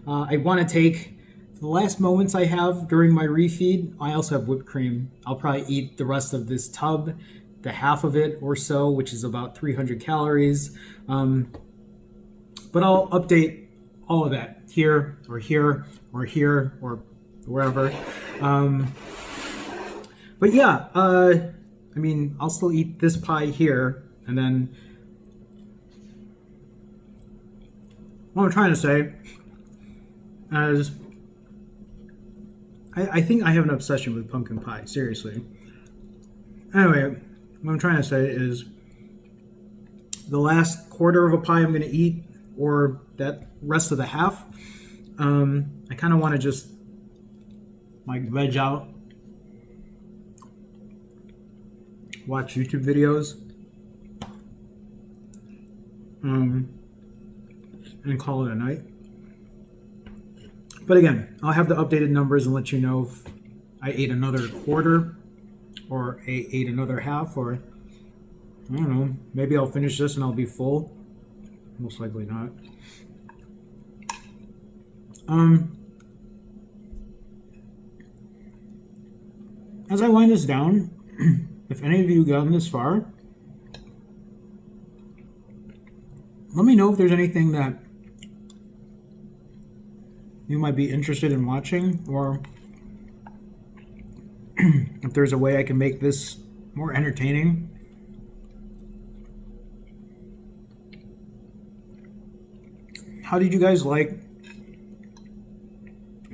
I want to take the last moments I have during my refeed. I also have whipped cream. I'll probably eat the rest of this tub, the half of it or so, which is about 300 calories. But I'll update all of that here or here or here or wherever. But yeah, I mean, I'll still eat this pie here, and then what I'm trying to say is I think I have an obsession with pumpkin pie, seriously. Anyway, what I'm trying to say is the last 1/4 of a pie I'm going to eat, or that rest of the half, I kind of want to just like veg out, watch YouTube videos, and call it a night. But again, I'll have the updated numbers and let you know if I ate another 1/4 or I ate another half, or I don't know, maybe I'll finish this and I'll be full. Most likely not. As I wind this down, if any of you gotten this far, let me know if there's anything that you might be interested in watching, or if there's a way I can make this more entertaining. How did you guys like,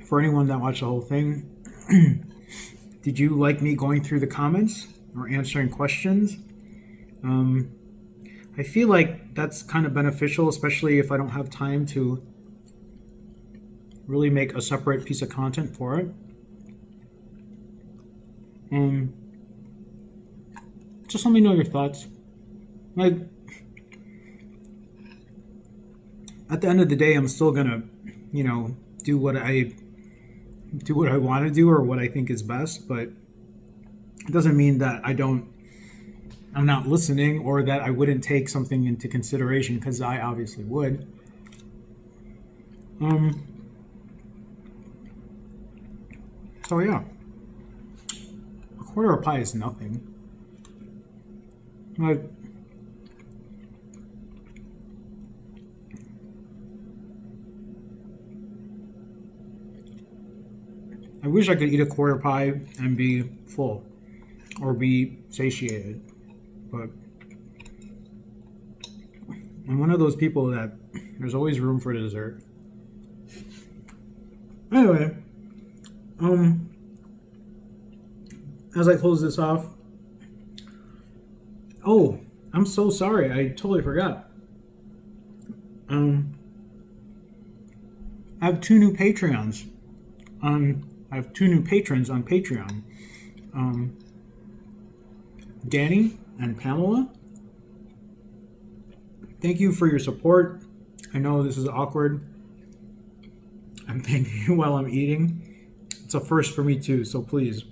for anyone that watched the whole thing, did you like me going through the comments or answering questions? I feel like that's kind of beneficial, especially if I don't have time to really make a separate piece of content for it. Just let me know your thoughts. Like, at the end of the day, I'm still gonna, you know, do what I want to do or what I think is best, but it doesn't mean that I'm not listening, or that I wouldn't take something into consideration, because I obviously would. So yeah, 1/4 of a pie is nothing. Like, I wish I could eat a 1/4 pie and be full or be satiated, but I'm one of those people that there's always room for dessert. Anyway, as I close this off, oh, I'm so sorry, I totally forgot. I have 2 new Patreons. I have 2 new patrons on Patreon. Danny and Pamela. Thank you for your support. I know this is awkward. I'm thanking you while I'm eating. It's a first for me too, so please.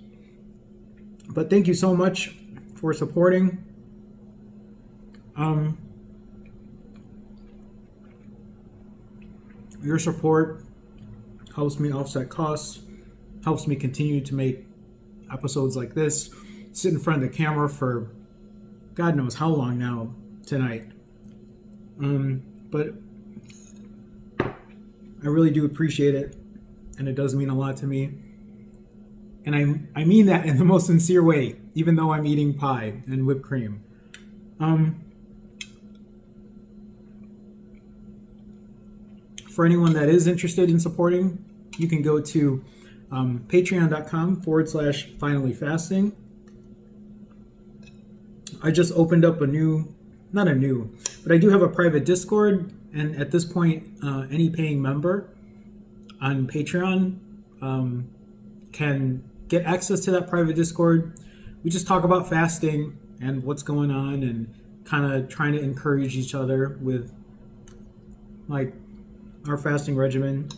But thank you so much for supporting. Your support helps me offset costs, helps me continue to make episodes like this, sit in front of the camera for God knows how long now tonight. But I really do appreciate it, and it does mean a lot to me. And I mean that in the most sincere way, even though I'm eating pie and whipped cream. For anyone that is interested in supporting, you can go to patreon.com/finallyfasting. I just opened up not a new, But I do have a private Discord, and at this point, any paying member on Patreon can get access to that private Discord. We just talk about fasting and what's going on, and kind of trying to encourage each other with like our fasting regimen.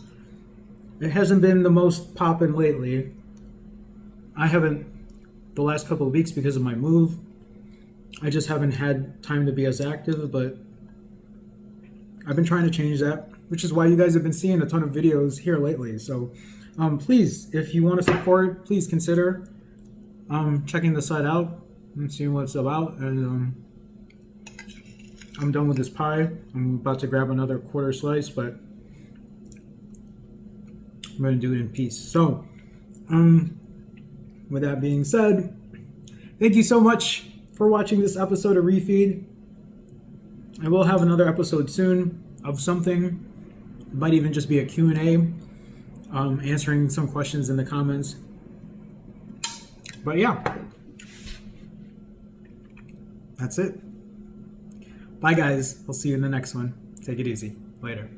It hasn't been the most poppin' lately. I haven't the last couple of weeks because of my move. I just haven't had time to be as active, but I've been trying to change that, which is why you guys have been seeing a ton of videos here lately. So please, if you want to support, please consider checking the site out and seeing what it's about. And I'm done with this pie. I'm about to grab another quarter slice, but I'm going to do it in peace. So with that being said, thank you so much for watching this episode of Refeed. I will have another episode soon of something. It might even just be a Q&A, answering some questions in the comments. But yeah, that's it. Bye guys. I'll see you in the next one. Take it easy. Later.